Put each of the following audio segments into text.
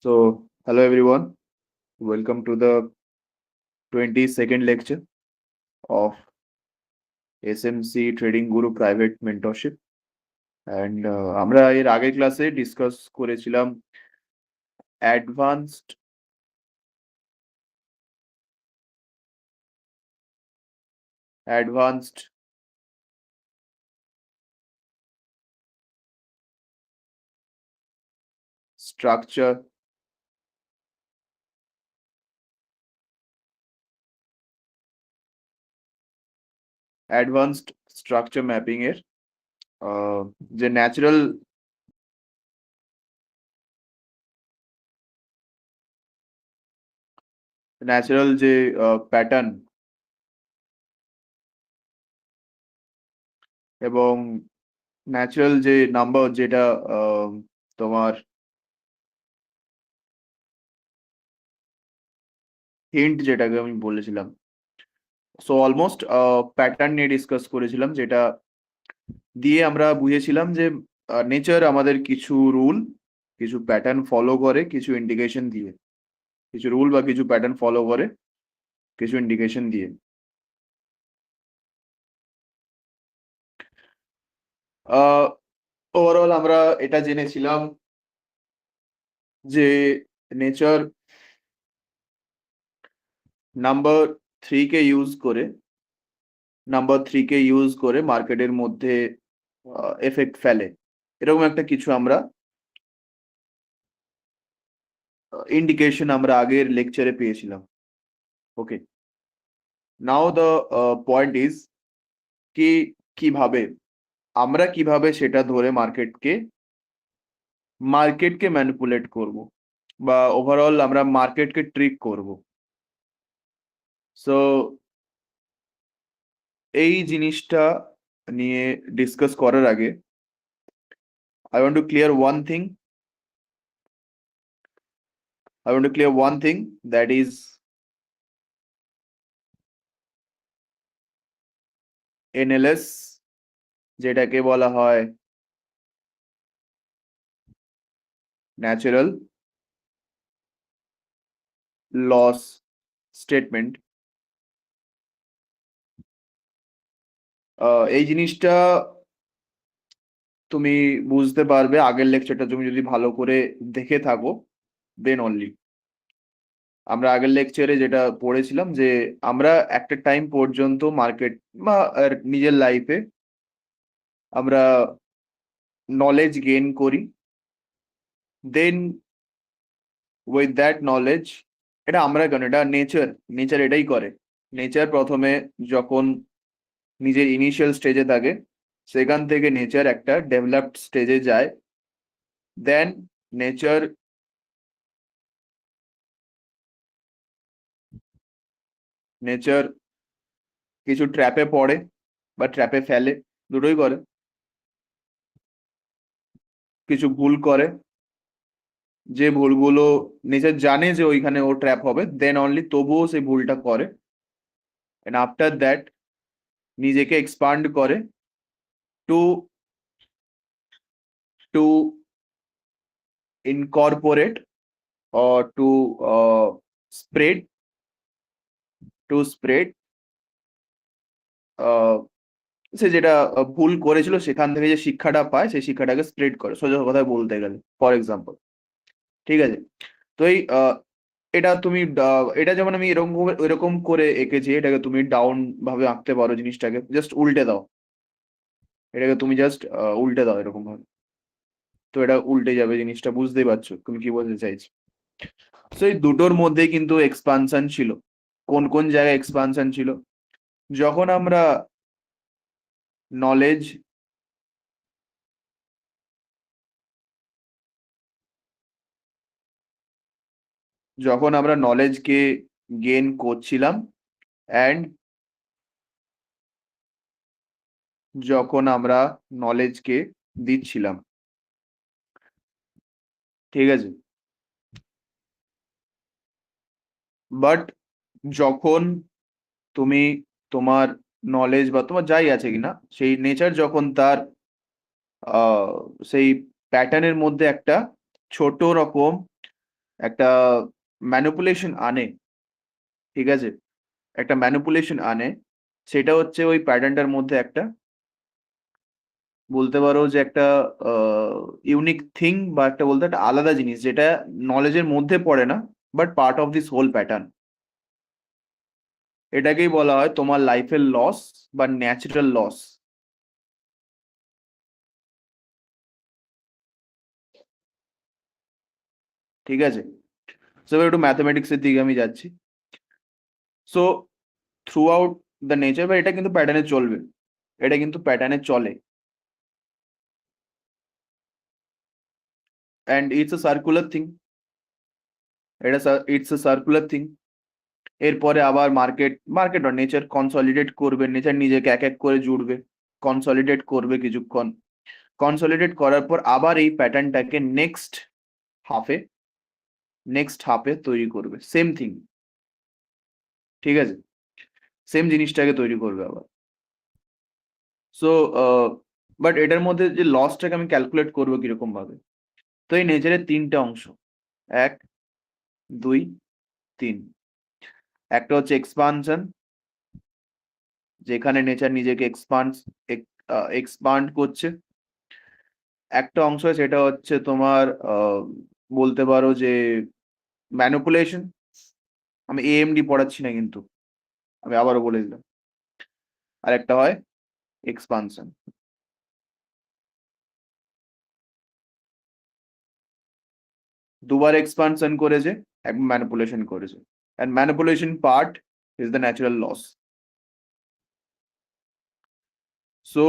Hello everyone. Welcome to the 22nd lecture of SMC Trading Guru Private Mentorship. And আমরা এর আগের ক্লাসে discuss করেছিলাম advanced advanced structure advanced structure mapping এর যে ন্যাচারাল যে প্যাটার্ন এবং ন্যাচারাল যে নাম্বার যেটা তোমার হিন্ট যেটাকে আমি বলেছিলাম, সো অলমোস্ট প্যাটার্ন নিয়ে ডিসকাস করেছিলাম, যেটা দিয়ে আমরা বুঝেছিলাম যে নেচার আমাদের কিছু রুল, কিছু প্যাটার্ন ফলো করে, কিছু ইন্ডিকেশন দিয়ে, কিছু রুল বা কিছু প্যাটার্ন ফলো করে, কিছু ইন্ডিকেশন দিয়ে। ওভারঅল আমরা এটা জেনেছিলাম যে নেচার নাম্বার থ্রিকে ইউজ করে মার্কেটের মধ্যে এফেক্ট ফেলে, এরকম একটা কিছু আমরা ইন্ডিকেশন আমরা আগের লেকচারে পেয়েছিলাম। ওকে, নাও দ্য পয়েন্ট ইজ কি কিভাবে সেটা ধরে মার্কেটকে ম্যানিপুলেট করব, বা ওভারঅল আমরা মার্কেটকে ট্রিক করব। সো এই জিনিসটা নিয়ে ডিসকাস করার আগে I want to clear one thing. That is NLS, যেটাকে বলা হয় ন্যাচারাল লস স্টেটমেন্ট। এই জিনিসটা তুমি বুঝতে পারবে আগের লেকচারটা তুমি যদি ভালো করে দেখে থাকো, দেন অনলি। আমরা আগের লেকচারে যেটা পড়েছিলাম যে আমরা একটা টাইম পর্যন্ত মার্কেট বা নিজের লাইফে আমরা নলেজ গেইন করি, দেন উইথ দ্যাট নলেজ, এটা আমরা কেন, এটা নেচার এটাই করে। নেচার প্রথমে যখন নিজের ইনিশিয়াল স্টেজে থাকে, সেখান থেকে নেচার একটা ডেভেলপড স্টেজে যায়, দেন নেচার নেচার কিছু ট্র্যাপে পড়ে বা ট্র্যাপে ফেলে, দুটোই করে। কিছু ভুল করে, যে ভুলগুলো নেচার জানে যে ওইখানে ও ট্র্যাপ হবে, দেন অনলি তবুও সেই ভুলটা করে, এন্ড আফটার দ্যাট নিজেকে এক্সপান্ড করে to to incorporate or spread to spread সে যেটা ভুল করেছিল সেখান থেকে যে শিক্ষাটা পায়, সেই শিক্ষাটাকে স্প্রেড করে, সোজা কথায় বলতে গেলে, ফর এক্সাম্পল। ঠিক আছে, তো এটা তুমি এটা যেমন আমি এরকম করে এঁকেছি, এটাকে তুমি ডাউন ভাবে আঁকতে পারো, জিনিসটাকে জাস্ট উল্টে দাও, উল্টে দাও এরকম ভাবে, তো এটা উল্টে যাবে, জিনিসটা বুঝতেই পারছো তুমি কি বলতে চাইছো। তো এই দুটোর মধ্যে কিন্তু এক্সপানশন ছিল। কোন কোন জায়গায় এক্সপানশন ছিল? যখন আমরা নলেজ নলেজকে গেইন করছিলাম, অ্যান্ড যখন আমরা নলেজকে দিচ্ছিলাম, ঠিক আছে। বাট যখন তুমি তোমার নলেজ বা তোমার যাই আছে কিনা, সেই নেচার যখন তার সেই প্যাটার্নের মধ্যে একটা ছোট রকম একটা ম্যানিপুলেশন আনে, ঠিক আছে, একটা ম্যানিপুলেশন আনে, সেটা হচ্ছে ওই প্যাটার্নটার মধ্যে একটা বলতে পারো যে একটা ইউনিক থিং, বা একটা বলতে একটা আলাদা জিনিস যেটা নলেজের মধ্যে পড়ে না, but part of this whole pattern. এটাকেই বলা হয় তোমার লাইফের লস বা ন্যাচারাল লস। ঠিক আছে, সো এবার একটু ম্যাথমেটিক্সের দিকে আমি যাচ্ছি। So through out the nature, বা এটা কিন্তু প্যাটার্নে চলবে, এটা কিন্তু প্যাটার্নে চলে, and it's a circular thing. এটা ইটস আ সার্কুলার থিং। এরপরে আবার মার্কেট আর নেচার কনসলিডেট করবে, নেচার নিজেকে এক এক করে জুড়বে, কনসলিডেট করবে কিছুক্ষণ, কনসলিডেট করার পর আবার এই প্যাটার্নটাকে হাফে নেক্সট হাফে তৈরি করবে সেম থিং। ঠিক আছে, সেম জিনিসটাকে তৈরি করবে আবার। সো বাট এটার মধ্যে যে লসটাকে আমি ক্যালকুলেট করবো কিরকম ভাবে, তো এই নেচারের তিনটে অংশ, 1, 2, 3। একটা হচ্ছে এক্সপানশন, যেখানে নেচার নিজেকে এক্সপান্ড করছে। একটা অংশ সেটা হচ্ছে তোমার বলতে পারো যে ম্যানিপুলেশন। আমি এএমডি পড়াচ্ছি না কিন্তু, আমি আবারও বলে দিলাম। আর একটা হয় এক্সপানশন। দুবার এক্সপানশন করেছে, একবার ম্যানিপুলেশন করেছে, and manipulation part is the natural loss. So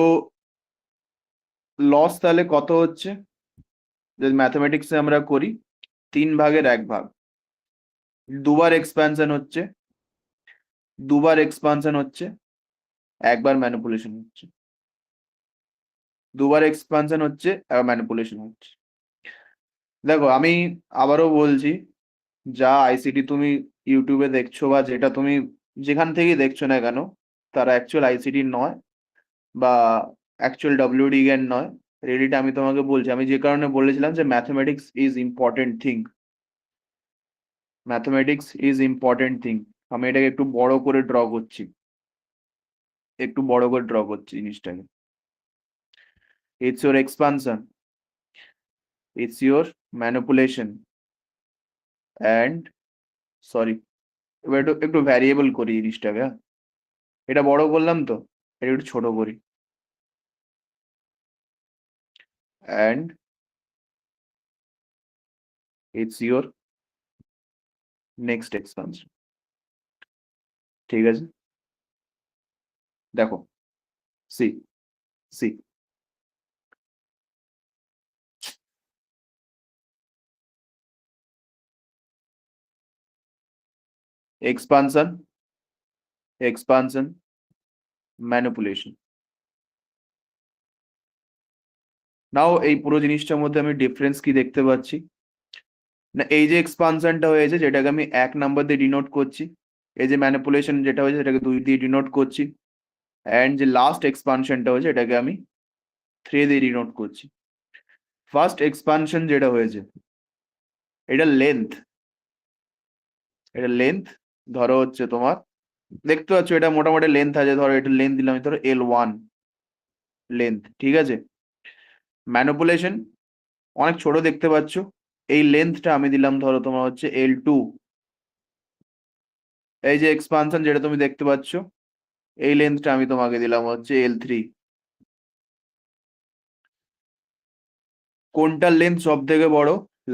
loss তাহলে কত হচ্ছে, যদি ম্যাথমেটিক্সে আমরা করি 3/1 দুবার এক্সপানশন হচ্ছে, দুবার এক্সপানশন হচ্ছে, একবার ম্যানিপুলেশন হচ্ছে, দুবার এক্সপানশন হচ্ছে, একবার ম্যানিপুলেশন হচ্ছে। দেখো আমি আবারও বলছি, যা আইসিটি তুমি ইউটিউবে দেখছো বা যেটা তুমি যেখান থেকেই দেখছো না কেন, তারা অ্যাকচুয়াল আইসিটি নয়, বা অ্যাকচুয়াল ডব্লিউডি জ্ঞান নয়। রেডিটা আমি তোমাকে বলছি, আমি যে কারণে বলেছিলাম যে mathematics is important thing, mathematics is important thing. আমি এটাকে একটু বড় করে ড্র করছি, একটু বড় করে ড্র করছি জিনিসটাকে। It's your expansion, it's your manipulation, and sorry, এবার একটু একটু ভ্যারিয়েবল করি জিনিসটাকে, হ্যাঁ? এটা বড় করলাম তো, এটা একটু ছোট করি, and it's your next expansion. ঠিক আছে, দেখো, see see expansion, expansion, manipulation. Now এই পুরো জিনিসটার মধ্যে আমি ডিফারেন্স কি দেখতে পাচ্ছি না, এই যে এক্সপানশনটা হয়েছে যেটাকে আমি 1 নাম্বার দিয়ে ডিনোট করছি, এই যে ম্যানিপুলেশন যেটা হয়েছে সেটাকে 2 দিয়ে ডিনোট করছি, অ্যান্ড যে লাস্ট এক্সপানশনটা হয়েছে এটাকে আমি 3 দিয়ে ডিনোট করছি। ফার্স্ট এক্সপানশন যেটা হয়েছে, এটা লেন্থ, এটা লেন্থ ধরো হচ্ছে তোমার, দেখতে পাচ্ছ এটা মোটামুটি লেন্থ আছে, ধরো এটা লেন্থ দিলাম আমি, ধরো L1 লেন্থ, ঠিক আছে। ম্যানিপুলেশন অনেক ছোট দেখতে পাচ্ছ, এই লেন্থটা আমি দিলাম ধরো তোমার হচ্ছে L2। এই যে এক্সপানশন যেটা তুমি দেখতে পাচ্ছ, এই লেন্থটা আমি তোমাকে দিলাম হচ্ছে L3। কোনটার লেন্থ সব থেকে বড়?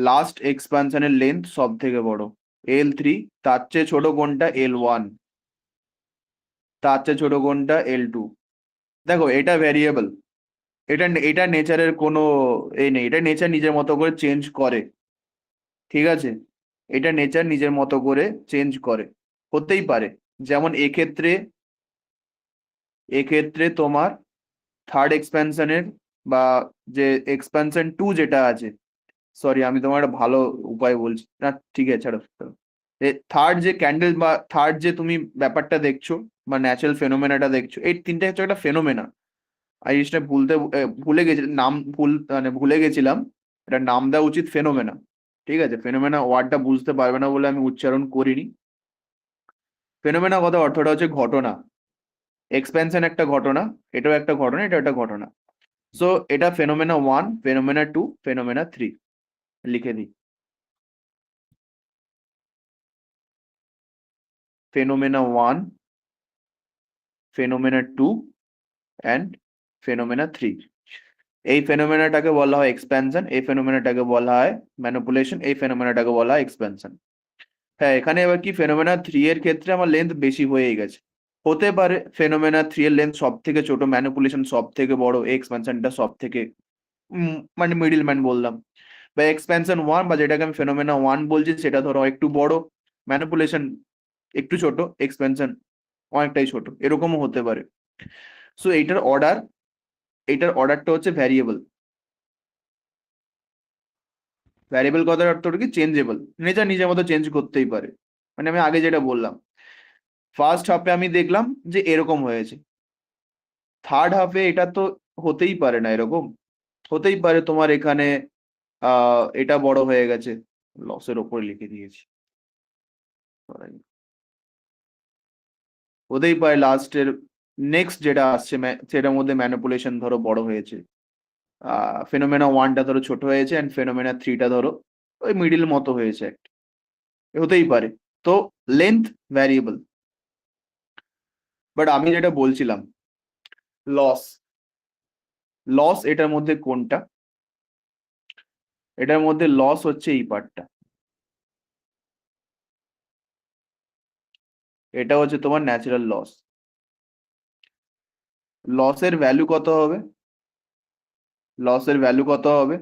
লাস্ট এক্সপানশনের লেন্থ সব থেকে বড়, L3। তার চেয়ে ছোট কোনটা? L1। তার চেয়ে ছোট কোনটা? L2। দেখো এটা ভ্যারিয়েবল, এটা এটা নেচারের কোনো এই নেই, এটা নেচার নিজের মতো করে চেঞ্জ করে, ঠিক আছে, এটা নেচার নিজের মতো করে চেঞ্জ করে, হতেই পারে। যেমন এক্ষেত্রে তোমার থার্ড এক্সপ্যানশনের বা যে এক্সপ্যানশন 2 যেটা আছে, সরি আমি তোমার একটা ভালো উপায় বলছি না, ঠিক আছে ছাড়ো। থার্ড যে ক্যান্ডেল বা থার্ড যে তুমি ব্যাপারটা দেখছো বা ন্যাচারাল ফেনোমেনাটা দেখছো, এই তিনটে হচ্ছে একটা ফেনোমেনা। এই জিনিসটা ভুলে গেছি, নাম ভুল মানে ভুলে গেছিলাম, এটা নাম দেওয়া উচিত ফেনোমেনা। ঠিক আছে, ফেনোমেনা ওয়ার্ডটা বুঝতে পারবে না বলে আমি উচ্চারণ করিনি। ফেনোমেনা কথা অর্থটা হচ্ছে ঘটনা। এক্সপেনশন একটা ঘটনা, এটাও একটা ঘটনা, এটা একটা ঘটনা। সো এটা phenomena one, phenomena two, phenomena three. লিখে দিই, phenomena one, phenomena two and phenomena three. এই ফেনোমেনাটাকে বলা হয় এক্সপ্যানশন, এই ফেনোমেনাটাকে বলা হয় ম্যানিপুলেশন, এই ফেনোমেনাটাকে বলা হয় এক্সপ্যানশন। হ্যাঁ, এখানে এবার কি, ফেনোমেনা থ্রি এর ক্ষেত্রে আমার লেন্থ বেশি হয়ে গেছে। হতে পারে ফেনোমেনা থ্রি এর লেন্থ সব থেকে ছোট, ম্যানিপুলেশন সব থেকে বড়, এক্সপ্যানশনটা সব থেকে মানে মিডিল ম্যান বললাম। বা এক্সপ্যানশন ওয়ান, বা যেটাকে আমি ফেনোমেনা ওয়ান বলছি, সেটা ধরো একটু বড়, ম্যানিপুলেশন একটু ছোট, এক্সপেনশন অনেকটাই ছোট, এরকমও হতে পারে। সো এইটার অর্ডারটা হচ্ছে ভ্যারিয়েবল। ভ্যারিয়েবল কথার অর্থ কি, চেঞ্জেবল, নেচার নিজের মতো চেঞ্জ করতেই পারে। মানে আমি আগে যেটা বললাম, ফার্স্ট হাফে আমি দেখলাম যে এরকম হয়েছে, থার্ড হাফে এটা তো হতেই পারে না এরকম। হতেই পারে তোমার এখানে এটা বড় হয়ে গেছে, লসের ওপরে লিখে দিয়েছি। হতেই পারে লাস্টের নেক্সট যেটা আসছে সেটার মধ্যে ম্যানিপুলেশন ধরো বড় হয়েছে, ফেনোমেনা ওয়ানটা ধরো ছোট হয়েছে, অ্যান্ড ফেনোমেনা থ্রিটা ধরো ওই মিডিল মতো হয়েছে একটা, হতেই পারে। তো লেন্থ ভ্যারিয়েবল। বাট আমি যেটা বলছিলাম, লস, লস এটার মধ্যে কোনটা? এটার মধ্যে লস হচ্ছে এই পার্টটা, এটা হচ্ছে তোমার ন্যাচারাল লস। লসের ভ্যালু কত হবে? লসের ভ্যালু কত হবে?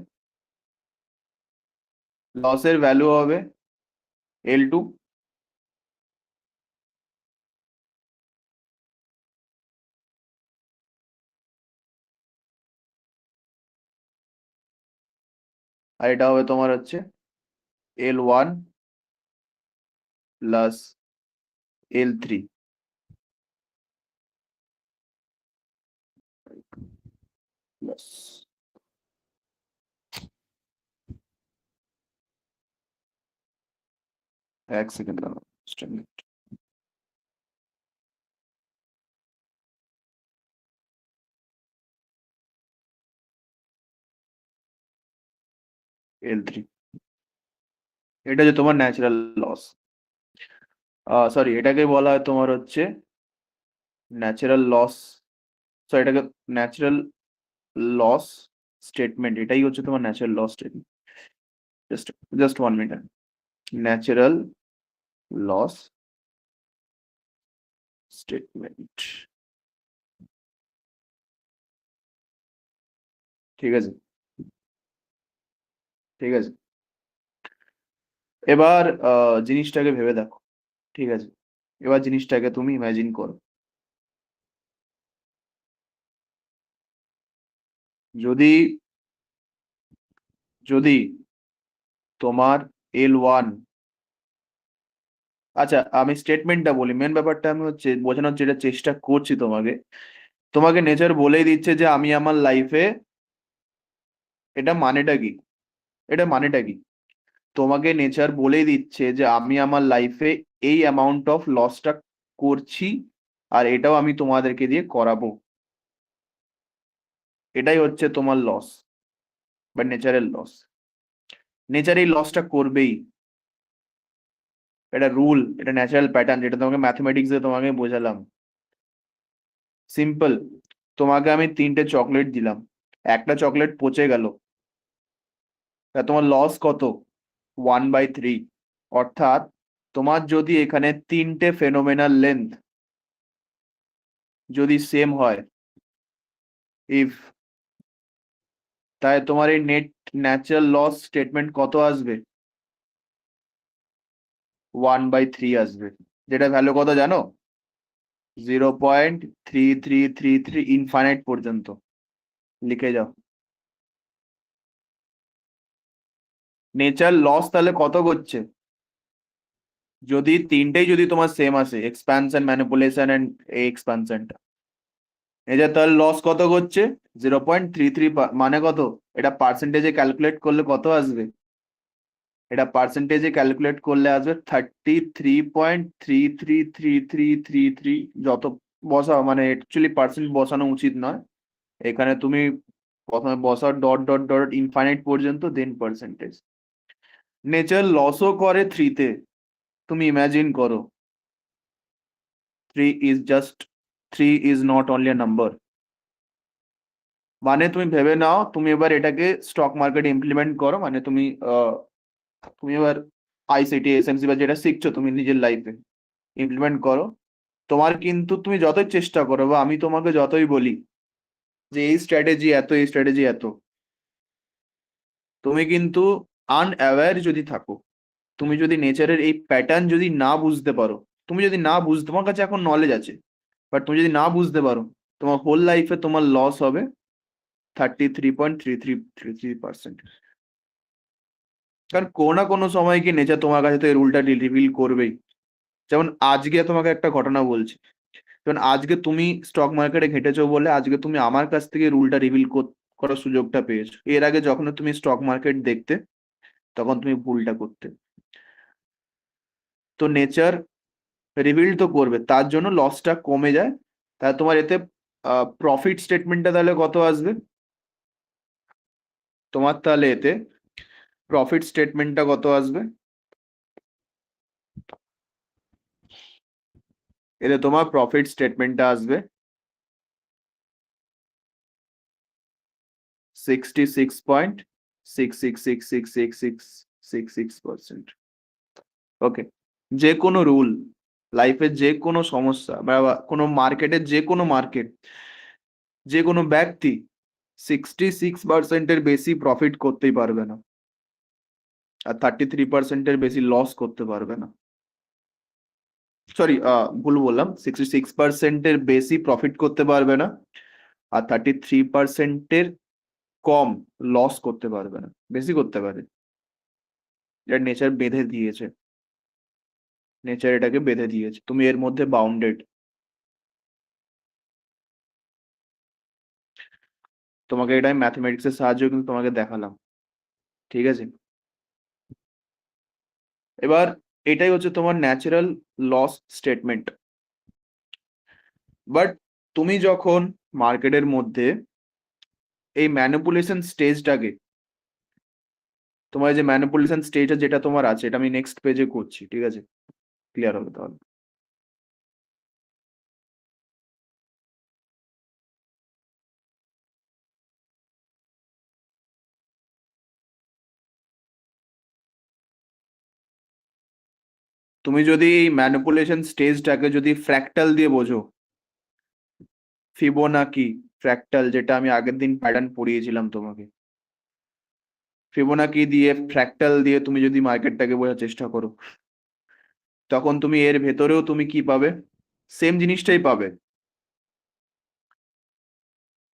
লসের ভ্যালু হবে L2, আর এটা হবে তোমার হচ্ছে L1 প্লাস L3 প্লাস, এক সেকেন্ড দাঁড়াও, L3, এটা যে তোমার ন্যাচারাল লস। সরি, এটাকে বলা হয় তোমার হচ্ছে ন্যাচারাল লস, সরি এটাকে ন্যাচারাল লস স্টেটমেন্ট, এটাই হচ্ছে তোমার natural loss statement. Just just 1 minute. Natural loss statement, ঠিক আছে, ঠিক আছে। এবার জিনিসটাকে ভেবে দেখো, ঠিক আছে, এবার জিনিসটাকে তুমি ইমাজিন করো, যদি যদি তোমার L1, আচ্ছা আমি স্টেটমেন্টটা বলি, মেন ব্যাপারটা আমি হচ্ছে বোঝানোর যেটা চেষ্টা করছি তোমাকে, তোমাকে নেচার বলেই দিচ্ছে যে আমি আমার লাইফে, এটা মানেটা কি, এটা মানেটা কি, তোমাকে নেচার বলেই দিচ্ছে যে আমি আমার লাইফে এই অ্যামাউন্ট অফ লসটা করছি, আর এটাও আমি তোমাদেরকে দিয়ে করাবো। এটাই হচ্ছে তোমার লস বা নেচারের লস। নেচার এই লসটা করবেই, এটা রুল, এটা ন্যাচারাল প্যাটার্ন, যেটা তোমাকে ম্যাথমেটিক্স দিয়ে তোমাকে বোঝালাম। সিম্পল, তোমাকে আমি 3টে চকলেট দিলাম, একটা চকলেট পচে গেল, তা তোমার লস কত? 1/3। অর্থাৎ তোমার যদি এখানে 3টে ফেনোমেনাল লেন্থ যদি সেম হয়, ইফ, তাই তোমার এই নেট ন্যাচারাল লস স্টেটমেন্ট কত আসবে? 1/3 আসবে, যেটা ভ্যালু কত জানো? 0.3333 ইনফাইনাইট পর্যন্ত। লিখে যাও, নেচার লস তাহলে কত করছে? যদি তিনটেই যদি তোমার সেম আসে, এক্সপ্যানশন, ম্যানিপুলেশন এন্ড এক্সপ্যানশনটা, নেচার তাহলে লস কত করছে? 0.33, মানে কত? এটা পার্সেন্টেজে ক্যালকুলেট করলে কত আসবে? এটা পার্সেন্টেজে ক্যালকুলেট করলে আসবে 33.333333, যত বসাও, মানে অ্যাকচুয়ালি পার্সেন্ট বসানো উচিত নয় এখানে। তুমি প্রথমে বসাও ডট ডট ডট ইনফাইনাইট পর্যন্ত, দেন পার্সেন্টেজ। নেচার লসও করে থ্রিতে, তুমি ইমাজিন করো। Three is just, three is not only a number. মানে তুমি ভেবে নাও, তুমি এবার এটাকে স্টক মার্কেটে ইমপ্লিমেন্ট করো, মানে তুমি তুমি এবার আইসিটি এসএমসি বা যেটা শিখছো তুমি নিজের লাইফে ইমপ্লিমেন্ট করো। তোমার কিন্তু তুমি যতই চেষ্টা করো বা আমি তোমাকে যতই বলি যে এই স্ট্র্যাটেজি এত, এই স্ট্র্যাটেজি এত, তুমি কিন্তু আনঅ্যাওয়্যার যদি থাকো, তুমি যদি নেচারের এই প্যাটার্ন যদি না বুঝতে পারো, তুমি যদি না বুঝতে, তোমার কাছে এখন নলেজ আছে বাট তুমি যদি না বুঝতে পারো, তোমার হোল লাইফে তোমার লস হবে 33.3333%। কারণ কোনো না কোনো সময় কি নেচার তোমার কাছে তো এই রুলটা রিভিল করবেই। যেমন আজকে তোমাকে একটা ঘটনা বলছি, যেমন আজকে তুমি স্টক মার্কেটে ঘেটেছো বলে আজকে তুমি আমার কাছ থেকে রুলটা রিভিল করার সুযোগটা পেয়েছো। এর আগে যখন তুমি স্টক মার্কেট দেখতে তখন তুমি ভুলটা করতে। তো নেচার রিভিল তো করবে, তার জন্য লসটা কমে যায়। তাহলে তোমার এতে প্রফিট স্টেটমেন্টটা তাহলে কত আসবে তোমার, তাহলে এতে প্রফিট স্টেটমেন্টটা কত আসবে, এতে তোমার প্রফিট স্টেটমেন্টটা আসবে 66.66666666%। ওকে, যে কোনো রুল, লাইফের যে কোনো সমস্যা বা কোনো মার্কেটের যে কোনো মার্কেট, যে কোনো ব্যক্তি 66%-এর বেশি প্রফিট করতেই পারবে না, আর 33%-এর বেশি লস করতে পারবে না। সরি, ভুল বললাম, 66%-এর বেশি প্রফিট করতে পারবে না, আর 33%-এর কম লস করতে পারবে না। বেশি করতে পারে, এটা নেচার বেঁধে দিয়েছে, নেচার এটাকে বেঁধে দিয়েছে, তুমি এর মধ্যে বাউন্ডেড। তোমাকে এটা আমি ম্যাথমেটিক্স এর সাহায্যে কিন্তু তোমাকে দেখালাম, ঠিক আছে? এবার এটাই হচ্ছে তোমার ন্যাচারাল লস স্টেটমেন্ট। বাট তুমি যখন মার্কেটের মধ্যে এই ম্যানিপুলেশন স্টেজটাকে, তোমার যে ম্যানিপুলেশন স্টেজটা যেটা তোমার আছে, এটা আমি নেক্সট পেজে করছি, ঠিক আছে? ক্লিয়ার হবে তাহলে। তুমি যদি এই ম্যানিপুলেশন স্টেজটাকে যদি ফ্র্যাক্টাল দিয়ে বোঝো, ফিবোনাকি ফ্র্যাক্টাল, যেটা আমি আগের দিন প্যাটার্ন পড়িয়েছিলাম তোমাকে, ফিবোনাকি দিয়ে ফ্র্যাক্টাল দিয়ে তুমি যদি মার্কেটটাকে বোঝার চেষ্টা করো, তখন তুমি এর ভেতরেও তুমি কি পাবে, সেম জিনিসটাই পাবে,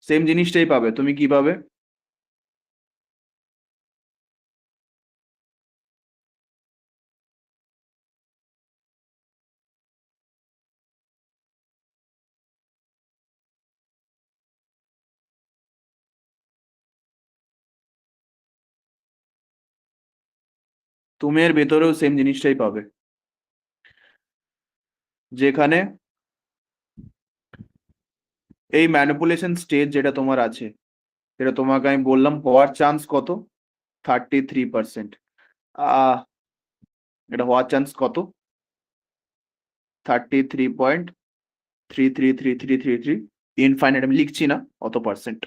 সেম জিনিসটাই পাবে। তুমি কি পাবে, তুমি এর ভেতরেও সেম জিনিসটাই পাবে, যেখানে এই ম্যানিপুলেশন স্টেজ যেটা তোমার আছে, যেটা তোমাকে আমি বললাম হওয়ার চান্স কত, 33%। আহ এটা হওয়ার চান্স কত, 33.333333, ইনফাইনাইট, আমি লিখছি না অত পার্সেন্ট।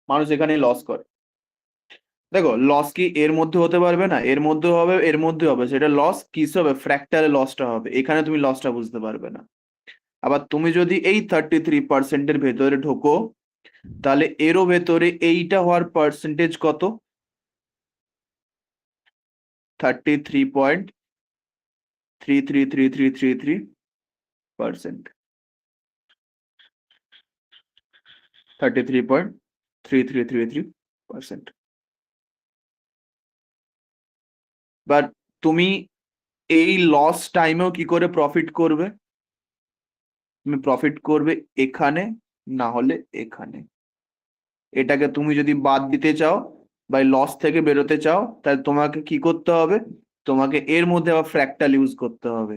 মানুষ এখানে লস করে। দেখো, লস কি এর মধ্যে হতে পারবে না, এর মধ্যে হবে, এর মধ্যে হবে, সেটা লস কিস হবে, ফ্র্যাক্টারে লসটা হবে, এখানে তুমি লসটা বুঝতে পারবে না। আবার তুমি যদি এই 33%-এর ভেতরে ঢোকো, তাহলে এরও ভেতরে এইটা হওয়ার পার্সেন্টেজ কত, 33.333333%, 33.3333%। বাট তুমি এই লস টাইমেও কি করে প্রফিট করবে, তুমি প্রফিট করবে এখানে, না হলে এখানে। এটাকে তুমি যদি বাদ দিতে চাও, বা লস থেকে বেরোতে চাও, তাহলে তোমাকে কি করতে হবে? তোমাকে এর মধ্যে আবার ফ্র্যাক্টাল ইউজ করতে হবে।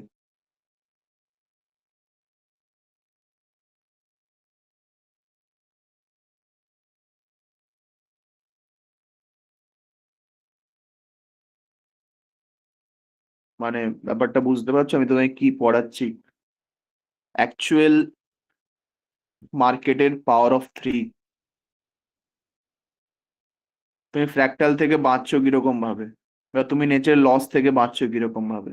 মানে ব্যাপারটা বুঝতে পারছো আমি তোমাকে কি পড়াচ্ছি? অ্যাকচুয়াল মার্কেটের পাওয়ার অফ থ্রি। তুমি ফ্র্যাক্টাল থেকে বাঁচছো কিরকম ভাবে, বা তুমি নেচার লস থেকে বাঁচছো কিরকম ভাবে?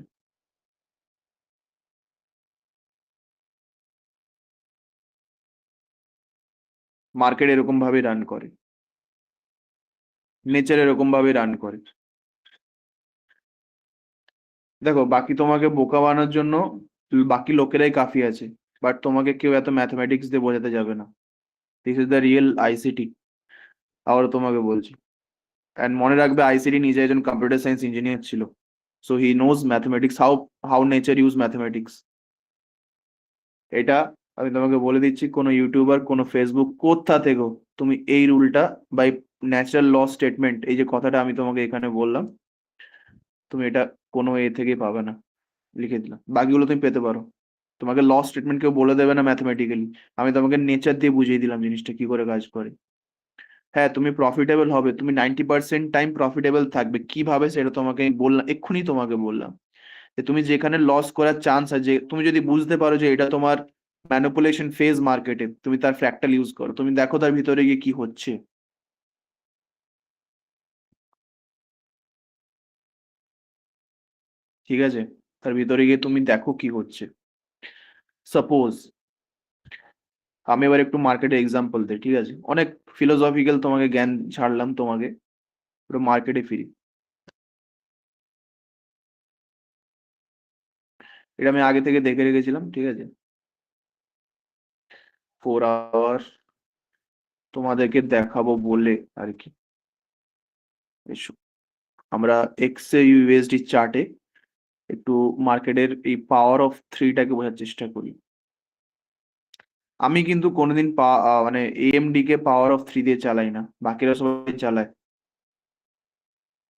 মার্কেট এরকম ভাবে রান করে, নেচার এরকম ভাবে রান করে। দেখো, বাকি তোমাকে বোকা বানানোর জন্য বাকি লোকেরাই কাফি আছে, বাট তোমাকে কেউ এত ম্যাথমেটিক্স দিয়ে বোঝাতে যাবে না। This is the real ICT. আবারও তোমাকে বলছি, অ্যান্ড মনে রাখবে, আইসিটি নিজে একজন কম্পিউটার সায়েন্স ইঞ্জিনিয়ার ছিল। So he knows mathematics, how how nature use mathematics. এটা আমি তোমাকে বলে দিচ্ছি, কোনো ইউটিউবার, কোনো ফেসবুক, কোথা থেকেও তুমি এই রুলটা বা ন্যাচারাল ল স্টেটমেন্ট, এই যে কথাটা আমি তোমাকে এখানে বললাম, তুমি এটা কোনো এ থেকে পাবে না। লিখে দিলাম, বাকিগুলো তুমি পেতে পারো। তোমাকে ল স্টেটমেন্ট কেউ বলে দেবে না ম্যাথমেটিক্যালি। আমি তোমাকে নেচার দিয়ে বুঝিয়ে দিলাম জিনিসটা কি করে কাজ করে। হ্যাঁ, তুমি প্রফিটেবল হবে, তুমি 90% টাইম প্রফিটেবল থাকবে। কিভাবে সেটা তোমাকে আমি বললাম, এক্ষুনি তোমাকে বললাম। যে তুমি যেখানে লস করার চান্স আছে, যে তুমি যদি বুঝতে পারো যে এটা তোমার ম্যানিপুলেশন ফেজ মার্কেটে, তুমি তার ফ্র্যাক্টাল ইউজ করো, তুমি দেখো তার ভিতরে গিয়ে কি হচ্ছে। ঠিক আছে, তার ভিতরে গিয়ে তুমি দেখো কি হচ্ছে। সাপোজ আমি এবার একটু মার্কেটে এক্সাম্পল দিই, ঠিক আছে? অনেক ফিলোসফিক্যাল তোমাকে জ্ঞান ছাড়লাম, তোমাকে পুরো মার্কেটে ফিরি। এটা আমি আগে থেকে দেখে রেখেছিলাম, ঠিক আছে? 4 আওয়ার তোমাদেরকে দেখাবো বলে আর কি। এসো, আমরা এক্স এ ইউএসডি চার্টে একটু মার্কেটের এই পাওয়ার অফ থ্রিটাকে বোঝার চেষ্টা করি। আমি কিন্তু কোনোদিন মানে AMD K power of three দিয়ে চালাই না, বাকিরা সবাই চালায়।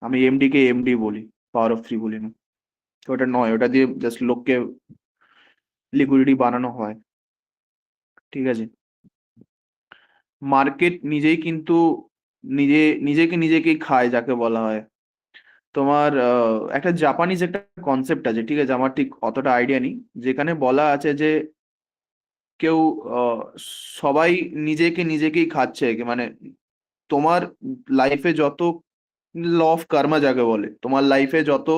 আমি এমডি কে এমডি বলি, পাওয়ার অফ থ্রি বলি না। তো ওটা নয়, ওটা দিয়ে জাস্ট লোককে লিকুইডিটি বানানো হয়। ঠিক আছে, মার্কেট নিজেই কিন্তু নিজে নিজেকে নিজেকেই খায়, যাকে বলা হয়। তোমার একটা জাপানিজ একটা কনসেপ্ট আছে, ঠিক আছে? আমার ঠিক অতটা আইডিয়া নেই। যেখানে বলা আছে যে কেউ আহ, সবাই নিজেকে নিজেকেই খাচ্ছে, মানে তোমার লাইফে যত ল অফ কার্মা যাকে বলে, তোমার লাইফে যত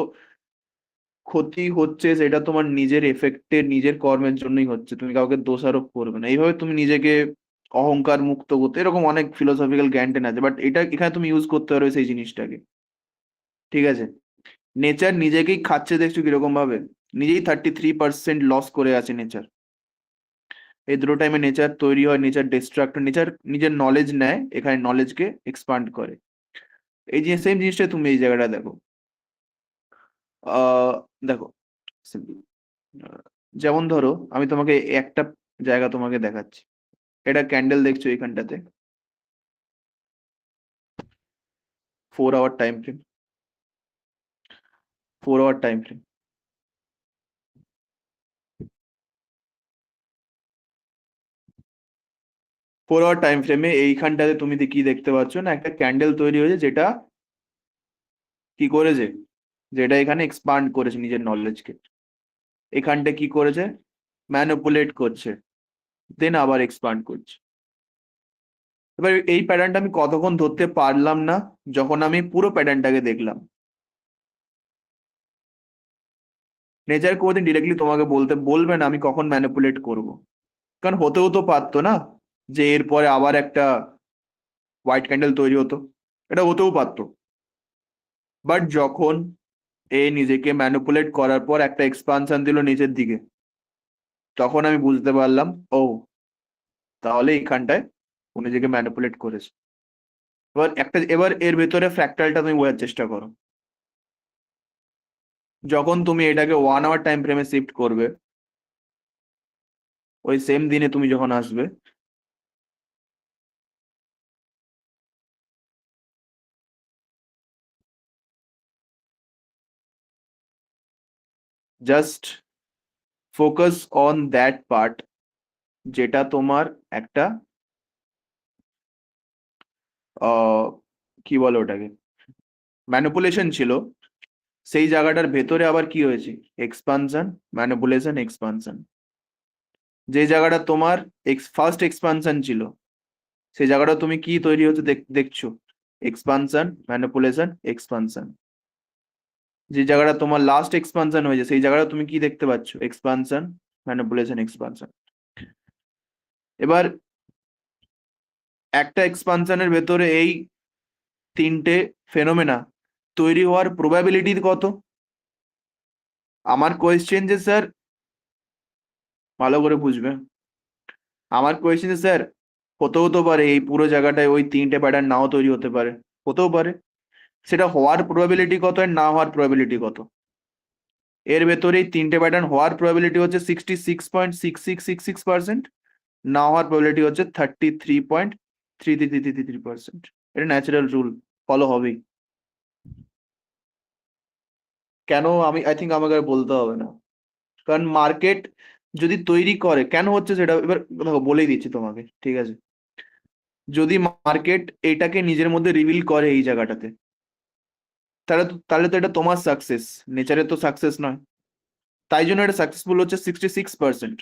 ক্ষতি হচ্ছে সেটা তোমার নিজের এফেক্টে, নিজের কর্মের জন্যই হচ্ছে। তুমি কাউকে দোষারোপ করবে না, এইভাবে তুমি নিজেকে অহংকার মুক্ত করতে, এরকম অনেক ফিলোসফিক্যাল জ্ঞান টেন আছে, বাট এটা এখানে তুমি ইউজ করতে পারবে সেই জিনিসটাকে। ঠিক আছে, নেচার নিজেকেই খাচ্ছে, দেখছো কিরকম ভাবে? নিজেই 33% লস করে আছে নেচার। এই দুটো টাইমে নেচার তৈরি হয়, নেচার ডিস্ট্রাক্ট হয়, নেচার নিজের নলেজ নেয়, এখানে নলেজকে এক্সপান্ড করে। এই যে সেম জিনিসটা তুমি এই জায়গাটা দেখো। আহ দেখো, simple, যেমন ধরো আমি তোমাকে একটা জায়গা তোমাকে দেখাচ্ছি। এটা ক্যান্ডেল দেখছো এখানটাতে, 4 hour time frame, 4 hour time frame. 4 hour time ফ্রেমে এইখানটাতে তুমি কি দেখতে পাচ্ছ না, একটা ক্যান্ডেল তৈরি হয়েছে, যেটা কি করেছে, যেটা এখানে এক্সপান্ড করেছে নিজের নলেজকে। এখানটা কি করেছে, ম্যানিপুলেট করছে, দেন আবার এক্সপান্ড করছে। এবার এই প্যাটার্নটা আমি কতক্ষণ ধরতে পারলাম না, যখন আমি পুরো প্যাটার্নটাকে দেখলাম। নেচার কোনোদিন ডিরেক্টলি তোমাকে বলতে বলবে না আমি কখন ম্যানিপুলেট করব। কারণ হতেও তো পারতো না যে এরপরে আবার একটা হোয়াইট ক্যান্ডেল তৈরি হতো, এটা হতেও পারতো। বাট যখন এ নিজেকে ম্যানিপুলেট করার পর একটা এক্সপানশন দিল নিচের দিকে, তখন আমি বুঝতে পারলাম, ও, তাহলে এইখানটায় ও নিজেকে ম্যানিপুলেট করেছে। এবার এর ভেতরে ফ্র্যাক্টালটা তুমি বোঝার চেষ্টা করো। যখন তুমি এটাকে 1 আওয়ার টাইম ফ্রেমে শিফট করবে, ওই সেম দিনে তুমি যখন আসবে, just focus on that part যেটা তোমার একটা কি বলে ওটাকে, ম্যানিপুলেশন ছিল। সেই জায়গাটার ভেতরে আবার কি হয়েছে, এক্সপানশন, ম্যানিপুলেশন, এক্সপানশন। যে জায়গাটা তোমার ফার্স্ট এক্সপানশন ছিল, সেই জায়গাটা তুমি কি তৈরি হতে দেখছো, এক্সপানশন, ম্যানিপুলেশন, এক্সপানশন। যে জায়গাটা তোমার লাস্ট এক্সপানশন হয়েছে, সেই জায়গাটা তুমি কি দেখতে পাচ্ছ, এক্সপানশন, ম্যানিপুলেশন, এক্সপানশন। এবার একটা এক্সপানশনের ভেতরে এই তিনটে ফেনোমেনা তৈরি হওয়ার প্রবাবিলিটি কত? আমার কোয়েশ্চেন যে স্যার, ভালো করে বুঝবে, আমার কোয়েশ্চেন যে স্যার, হতেও তো পারে এই পুরো জায়গাটায় ওই তিনটে প্যাটার্ন নাও তৈরি হতে পারে, হতেও পারে। সেটা হওয়ার প্রবাবিলিটি কত আর না হওয়ার প্রবাবিলিটি কত? এর ভেতরে এই তিনটে প্যাটার্ন হওয়ার প্রবাবিলিটি হচ্ছে 66.6666%, না হওয়ার প্রবাবিলিটি হচ্ছে 33.3333%। এটা ন্যাচারাল রুল, ফলো হবেই। কেন, আমি আই থিঙ্ক আমাকে আর বলতে হবে না। কারণ মার্কেট যদি তৈরি করে, কেন হচ্ছে সেটা এবার দেখো বলেই দিচ্ছি তোমাকে, ঠিক আছে? যদি মার্কেট এটাকে নিজের মধ্যে রিভিল করে এই জায়গাটাতে, তাহলে তো এটা তোমার সাকসেস, নেচারের তো সাকসেস নয়। তাই জন্য এটা সাকসেসফুল হচ্ছে 66%।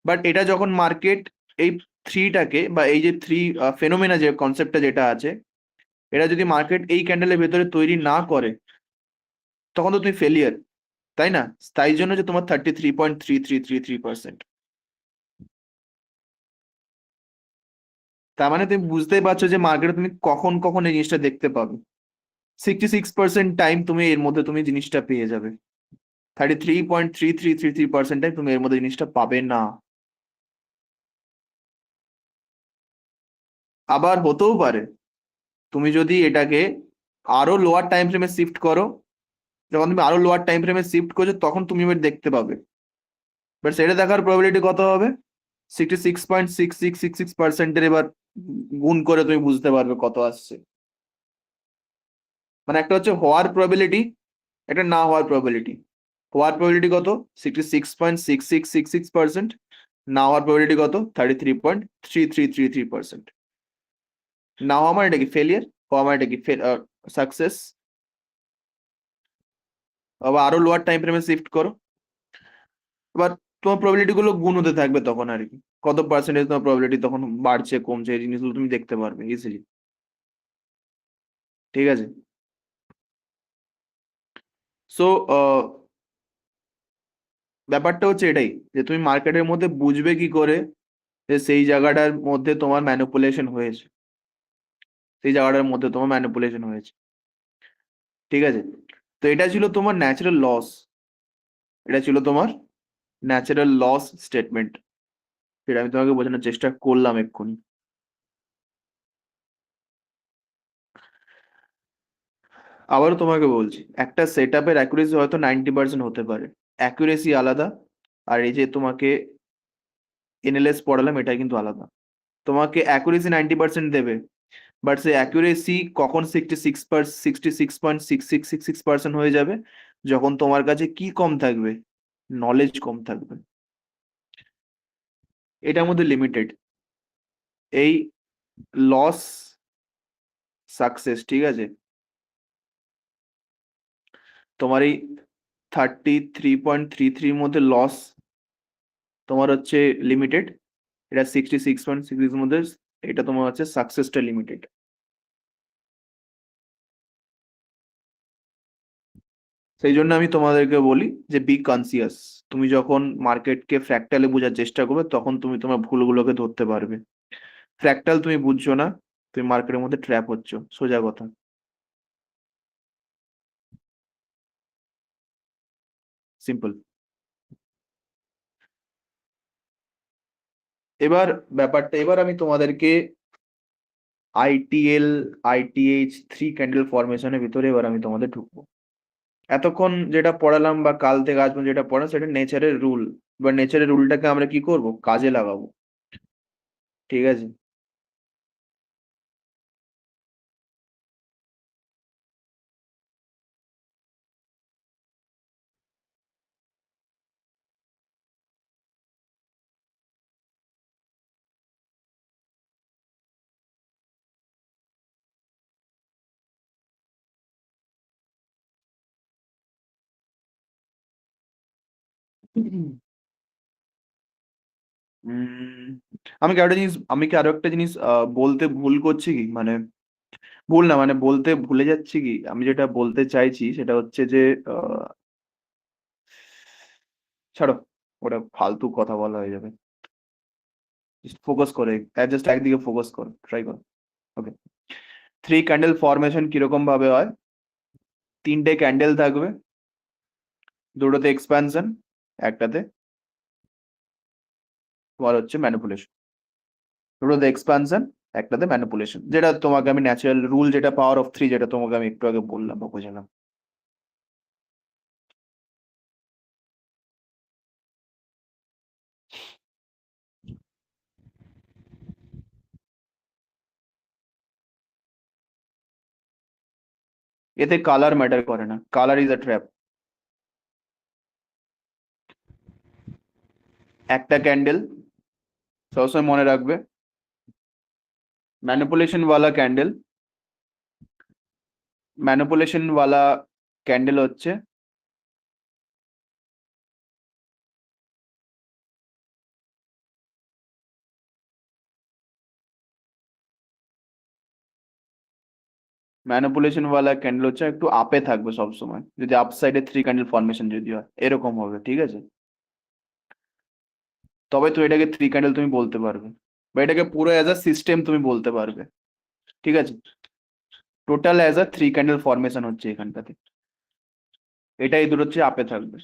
বাট এটা যখন মার্কেট এই থ্রিটাকে, বা এই যে থ্রি ফেনোমেনা যে কনসেপ্টটা যেটা আছে, এটা যদি মার্কেট এই ক্যান্ডেলের ভেতরে তৈরি না করে, তখন তো তুমি ফেলিয়ার, তাই না? তাই জন্য যে তোমার 33.3333%। তার মানে তুমি বুঝতেই পারছো যে মার্কেটে তুমি কখন কখন এই জিনিসটা দেখতে পাবে। 66% টাইম তুমি এর মধ্যে তুমি জিনিসটা পেয়ে যাবে, 33.3333% টাইম তুমি এর মধ্যে জিনিসটা পাবে না। আবার হতেও পারে তুমি যদি এটাকে আরো লোয়ার টাইম ফ্রেমে শিফট করো, যখন তুমি আরো লোয়ার টাইম ফ্রেমে শিফট করছো তখন তুমি এবার দেখতে পাবে। বাট সেটা দেখার প্রবাবিলিটি কত হবে, 66.6666%। এবার গুণ করে তুমি বুঝতে পারবে কত আসছে। মানে একটা হচ্ছে হওয়ার প্রবাবিলিটি, একটা না হওয়ার প্রবাবিলিটি। হওয়ার প্রবাবিলিটি কত, 66.6666%। না হওয়ার প্রবাবিলিটি কত, 33.3333%। না হওয়া মানে এটা কি ফেলিয়ার, হওয়া মানে এটা কি সাকসেস। আবার আরো লোয়ার টাইম ফ্রেমে শিফট করো, এবার তোমার প্রবাবিলিটি গুলো গুণ হতে থাকবে তখন আর কি, কত পার্সেন্টেজ তোমার প্রবাবিলিটি তখন বাড়ছে কমছে, এই জিনিসগুলো তুমি দেখতে পারবে ইজিলি। ঠিক আছে? সো ব্যাপারটা হচ্ছে এটাই, যে তুমি মার্কেটের মধ্যে বুঝবে কি করে যে সেই জায়গাটার মধ্যে তোমার ম্যানিপুলেশন হয়েছে, সেই জায়গাটার মধ্যে তোমার ম্যানিপুলেশন হয়েছে। ঠিক আছে? তো এটা ছিল তোমার ন্যাচারাল লস, এটা ছিল তোমার ন্যাচারাল লস স্টেটমেন্ট, যেটা আমি তোমাকে বোঝানোর চেষ্টা করলাম এক্ষুনি। আবারও তোমাকে বলছি, একটা সেট আপের অ্যাকুরেসি হয়তো 90% হতে পারে, অ্যাকুরেসি আলাদা। আর এই যে তোমাকে এনএলএস পড়ালাম, এটা কিন্তু আলাদা। তোমাকে অ্যাকুরেসি 90% দেবে, বাট সেই অ্যাকুরেসি কখন 66.6666% হয়ে যাবে, যখন তোমার কাছে কি কম থাকবে, নলেজ কম থাকবে। এটার মধ্যে লিমিটেড, এই লস সাকসেস, ঠিক আছে, তোমার এই 33.33 মধ্যে লস তোমার হচ্ছে লিমিটেড, এটা 66.66 মধ্যে এটা তোমার হচ্ছে সাকসেসটা লিমিটেড। সেই জন্য আমি তোমাদেরকে বলি যে বি কনসিয়াস। তুমি যখন মার্কেটকে ফ্র্যাকটালে বোঝার চেষ্টা করবে, তখন তুমি তোমার ভুলগুলোকে ধরতে পারবে। ফ্র্যাকটাল তুমি বুঝছো না, তুমি মার্কেটের মধ্যে ট্র্যাপ হচ্ছ, সোজা কথা। সিম্পল। এবার ব্যাপারটা, এবার আমি তোমাদেরকে আইটিএল, আইটিএইচ থ্রি ক্যান্ডেল ফরমেশনের ভিতরে এবার আমি তোমাদের ঢুকবো। এতক্ষণ যেটা পড়ালাম বা কাল থেকে আজ পর্যন্ত যেটা পড়ালাম, সেটা নেচারের রুল। বা নেচারের রুলটাকে আমরা কি করব, কাজে লাগাবো। ঠিক আছে? উম, আমি কি আরো একটা জিনিস বলতে ভুল করছি কি, মানে ভুল না, মানে বলতে ভুলে যাচ্ছি কি, আমি যেটা বলতে চাইছি সেটা হচ্ছে যে আহ, ছাড়ো, ওটা ফালতু কথা বলা হয়ে যাবে। ফোকাস করে, জাস্ট একদিকে ফোকাস করো, ট্রাই করো। ওকে, থ্রি ক্যান্ডেল ফরমেশন কিরকম ভাবে হয়? তিনটে ক্যান্ডেল থাকবে, দুটোতে এক্সপ্যানশন, একটাতে তোমার হচ্ছে ম্যানিপুলেশন। দুটোতে এক্সপ্যানশন, একটাতে ম্যানিপুলেশন, যেটা তোমাকে আমি ন্যাচারাল রুল, যেটা পাওয়ার অফ থ্রি, যেটা তোমাকে আমি একটু আগে বললাম বা বোঝালাম। এতে কালার ম্যাটার করে না, কালার ইজ আ ট্র্যাপ। একটা ক্যান্ডেল, সবসময় মনে রাখবে, ম্যানিপুলেশন ওয়ালা ক্যান্ডেল, ম্যানিপুলেশন ওয়ালা ক্যান্ডেল হচ্ছে, ম্যানিপুলেশন ওয়ালা ক্যান্ডেল হচ্ছে একটু আপে থাকবে সবসময়, যদি আপ সাইডে থ্রি ক্যান্ডেল ফরমেশন যদি হয় এরকম হবে, ঠিক আছে? তবে তো এটাকে থ্রি ক্যান্ডেল তুমি বলতে পারবে, বা এটাকে পুরো অ্যাজ আ সিস্টেম তুমি বলতে পারবে, ঠিক আছে? Total as a three candle formation হচ্ছে এখানটাতে, এটা এই দুটো হচ্ছে আপে থাকবে।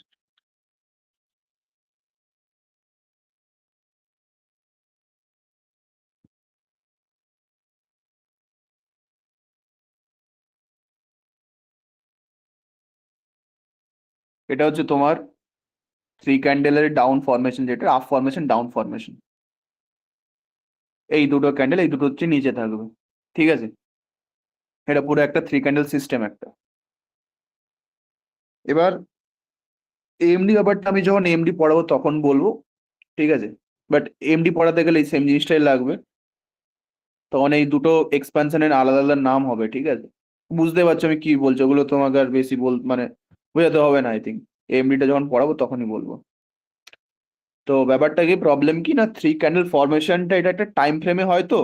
এটা হচ্ছে তোমার থ্রি ক্যান্ডেলের ডাউন ফরমেশন, যেটা আপ ফরমেশন, ডাউন ফরমেশন। এই দুটো ক্যান্ডেল, এই দুটো হচ্ছে নিচে থাকবে, ঠিক আছে? এটা পুরো একটা থ্রি ক্যান্ডেল সিস্টেম একটা। এবার এমডি ব্যাপারটা আমি যখন এমডি পড়াবো তখন বলবো, ঠিক আছে? বাট এমডি পড়াতে গেলে এই সেম জিনিসটাই লাগবে, তখন এই দুটো এক্সপানশনের আলাদা আলাদা নাম হবে, ঠিক আছে? বুঝতে পারছো আমি কি বলছি? ওগুলো তোমাকে আর বেশি মানে বোঝাতে হবে না, আই থিঙ্ক এমডিটা যখন পড়াবো তখনই বলবো। তো ব্যাপারটা কি, প্রবলেম কি না, থ্রি ক্যান্ডেল ফরমেশনটা এটা একটা টাইম ফ্রেমে হয় তো।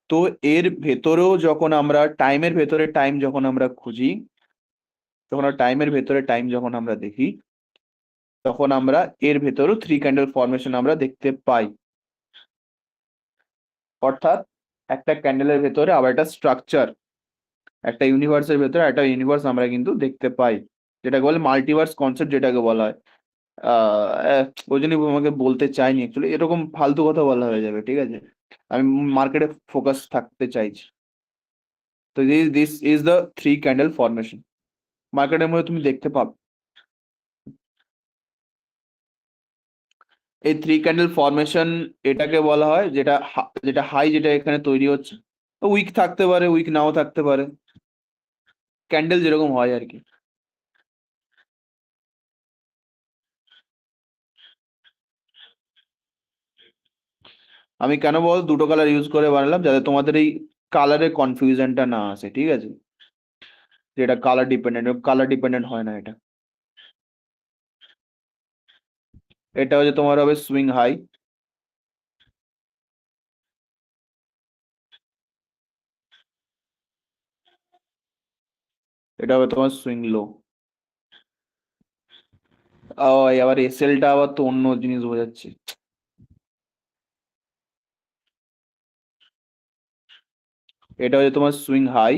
তো এর ভেতরেও যখন আমরা টাইমের ভেতরে টাইম যখন আমরা খুঁজি, যখন টাইমের ভেতরে টাইম যখন আমরা দেখি, তখন আমরা এর ভেতরেও থ্রি ক্যান্ডেল ফরমেশন আমরা দেখতে পাই। অর্থাৎ একটা ক্যান্ডেলের ভেতরে আবার একটা স্ট্রাকচার, একটা ইউনিভার্সের ভেতরে একটা ইউনিভার্স আমরা কিন্তু দেখতে পাই, যেটাকে বলে মাল্টিভার্স কনসেপ্ট, যেটাকে বলা হয়। ওই জন্যই তোমাকে বলতে চাইনি অ্যাকচুয়ালি, এরকম ফালতু কথা বলা হয়ে যাবে, ঠিক আছে? আমি মার্কেটে ফোকাস থাকতে চাইছি। তো this is the three candle formation, মার্কেটের মধ্যে তুমি দেখতে পাবে। এই থ্রি ক্যান্ডেল ফরমেশন এটাকে বলা হয়, যেটা যেটা হাই, যেটা এখানে তৈরি হচ্ছে, উইক থাকতে পারে, উইক নাও থাকতে পারে, ক্যান্ডেল যেরকম হয় আর কি। আমি কেন বল দুটো কালার ইউজ করে বানালাম, যাতে তোমাদের এই কালারের কনফিউশনটা না আসে, ঠিক আছে? যেটা কালার ডিপেন্ডেন্ট হয় না এটা। এটা হচ্ছে তোমার হবে সুইং হাই, এটা হবে তোমার সুইং লো। আবার এসএলটা আবার তো অন্য জিনিস বোঝাচ্ছে। এটা হচ্ছে তোমার সুইং হাই,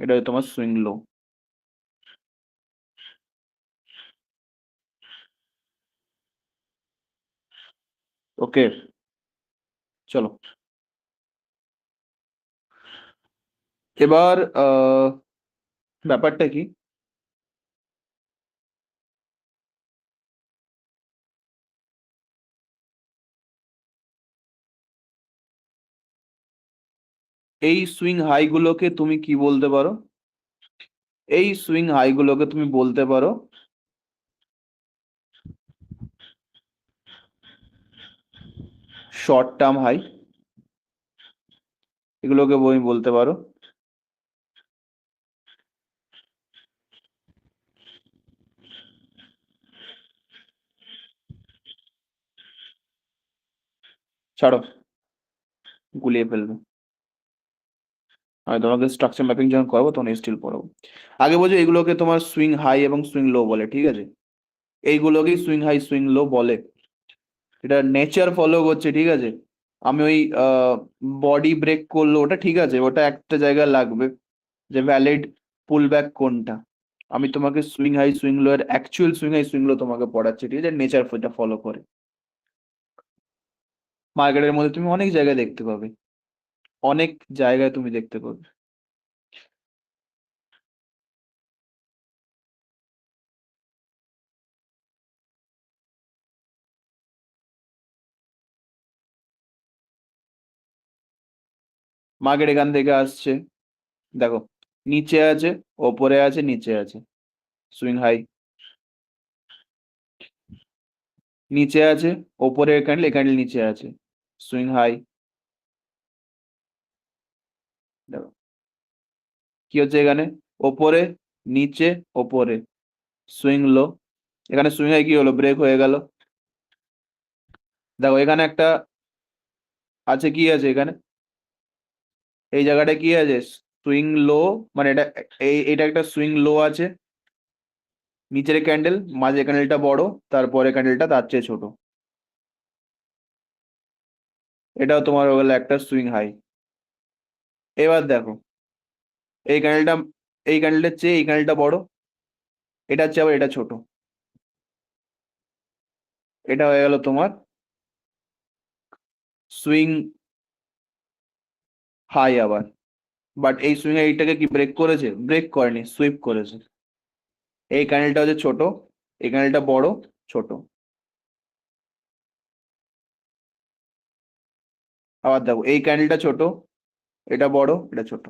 এটা হচ্ছে তোমার সুইং লো। ওকে, চলো। এবার ব্যাপারটা কি, এই সুইং হাই গুলোকে তুমি কি বলতে পারো? এই সুইং হাই গুলোকে তুমি বলতে পারো শর্ট টার্ম হাই, এগুলোকে তুমি বলতে পারো ছাড়ো, গুলিয়ে ফেলবে। আমি তোমাকে স্ট্রাকচার ম্যাপিং যখন করবো তখন স্টিল পড়াবো। আগে বলছো এগুলোকে তোমার সুইং হাই এবং সুইং লো বলে, ঠিক আছে? এইগুলোকেই সুইং হাই সুইং লো বলে। এটা নেচার ফলো করছে, ঠিক আছে? আমি ওই বডি ব্রেক করলো ওটা ঠিক আছে, ওটা একটা জায়গায় লাগবে যে ভ্যালিড পুল ব্যাক কোনটা। আমি তোমাকে সুইং হাই সুইং লো এর actual swing high swing low তোমাকে পড়াচ্ছি, ঠিক আছে? নেচার এটা ফলো করে। মার্কেটের মধ্যে তুমি অনেক জায়গায় দেখতে পাবে, অনেক জায়গায় তুমি দেখতে পাবে। মার্কেট এখান থেকে আসছে, দেখো, নিচে আছে, ওপরে আছে, নিচে আছে, সুইং হাই। নিচে আছে, ওপরে ক্যান্ডেল, এই ক্যান্ডেল নিচে আছে, সুইং হাই। দেখো কি হচ্ছে এখানে, ওপরে, নিচে, ওপরে, সুইং লো। এখানে সুইং হাই কি হলো, ব্রেক হয়ে গেল। দেখো এখানে একটা আছে, কি আছে এখানে, এই জায়গাটা কি আছে, সুইং লো, মানে এটা, এটা একটা সুইং লো আছে, নিচের ক্যান্ডেল, মাঝে ক্যান্ডেলটা বড়, তারপরে ক্যান্ডেলটা তার চেয়ে ছোট। এটাও তোমার হয়ে গেল একটা সুইং হাই। এবার দেখো এই ক্যান্ডেলটা, এই ক্যান্ডেলটার চেয়ে এই ক্যান্ডেলটা বড়, এটা হচ্ছে আবার এটা ছোট, এটা হয়ে গেল তোমার সুইং হাই আবার। বাট এই সুইং এইটাকে কি ব্রেক করেছে, ব্রেক করেনি, সুইপ করেছে। এই ক্যান্ডেলটা হচ্ছে ছোট, এই ক্যান্ডেলটা বড়, ছোট। আবার দেখো এই ক্যান্ডেলটা ছোট, এটা বড়, এটা ছোট।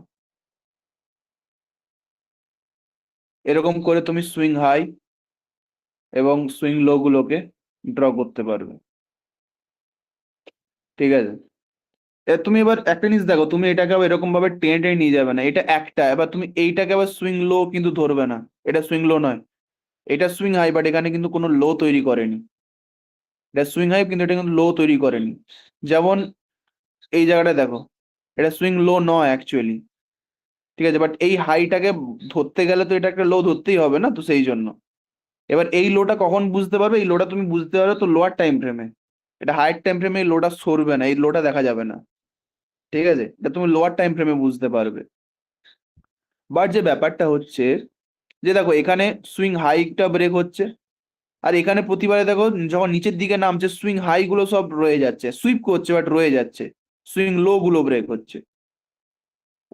এরকম করে তুমি সুইং হাই এবং সুইং লো গুলোকে ড্র করতে পারবে, ঠিক আছে? তুমি এবার একটা জিনিস দেখো, তুমি এটাকে আবার এরকম ভাবে টেনে টেনে নিয়ে যাবে না, এটা একটা, এবার তুমি এইটাকে আবার সুইং লো কিন্তু ধরবে না, এটা সুইং লো নয়, এটা সুইং হাই, বাট এখানে কিন্তু কোনো লো তৈরি করেনি। এটা সুইং হাই কিন্তু এটা কিন্তু লো তৈরি করেনি। যেমন এই জায়গাটা দেখো, এটা সুইং লো নয় অ্যাকচুয়ালি, ঠিক আছে? বাট এই হাইটাকে ধরতে গেলে তো এটা একটা লো ধরতেই হবে না, তো সেই জন্য। এবার এই লোটা কখন বুঝতে পারবে, এই লোটা তুমি বুঝতে পারবে তো লোয়ার টাইম ফ্রেমে। এটা হাইট টাইম ফ্রেমে এই লোটা সরবে না, এই লোটা দেখা যাবে না, ঠিক আছে? এটা তুমি লোয়ার টাইম ফ্রেমে বুঝতে পারবে। বাট যে ব্যাপারটা হচ্ছে যে দেখো এখানে সুইং হাইটা ব্রেক হচ্ছে, আর এখানে প্রতিবারে দেখো যখন নিচের দিকে নামছে সুইং হাই গুলো সব রয়ে যাচ্ছে, সুইপ করছে বাট রয়ে যাচ্ছে, সুইং লো গুলো ব্রেক হচ্ছে।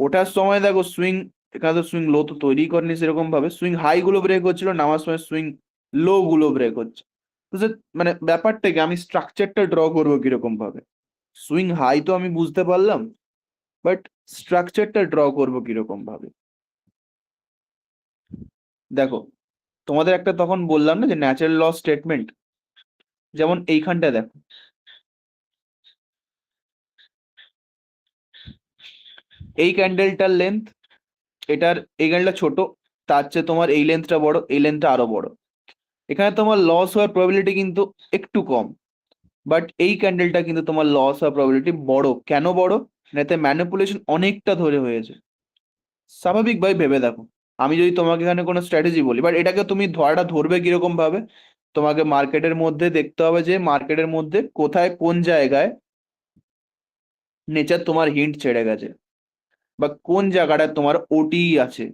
ওঠার সময় দেখো সুইং, এখানে তো সুইং লো তো তৈরি করেনি সেরকম ভাবে, সুইং হাই গুলো ব্রেক হচ্ছিল, নামার সময় সুইং লো গুলো ব্রেক হচ্ছে। তো মানে ব্যাপারটাকে আমি স্ট্রাকচারটা ড্র করবো কিরকম ভাবে, সুইং হাই তো আমি বুঝতে পারলাম, বাট স্ট্রাকচারটা ড্র করবো কিরকম ভাবে। দেখো তোমাদের একটা তখন বললাম না যে ন্যাচারাল ল স্টেটমেন্ট, যেমন এইখানটা দেখো, এই ক্যান্ডেলটার লেন্থ, এটার এই ক্যান্ডেলটা ছোট, তার চেয়ে তোমার এই লেন্থটা বড়, এই লেন্থটা আরো বড়। এখানে তোমার লস হওয়ার প্রবাবিলিটি কিন্তু একটু কম, বাট এই ক্যান্ডেলটা কিন্তু তোমার লস হওয়ার প্রবাবিলিটি বড়। কেন বড়? এতে ম্যানিপুলেশন অনেকটা ধরে হয়েছে। স্বাভাবিকভাবে ভেবে দেখো, আমি যদি তোমাকে এখানে কোনো স্ট্র্যাটেজি বলি, বাট এটাকে তুমি ধরাটা ধরবে কিরকম ভাবে, তোমাকে মার্কেটের মধ্যে দেখতে হবে যে মার্কেটের মধ্যে কোথায় কোন জায়গায় নেচার তোমার হিন্ট ছেড়ে গেছে, বা কোন জায়গাটায় তোমার ওটি আছে,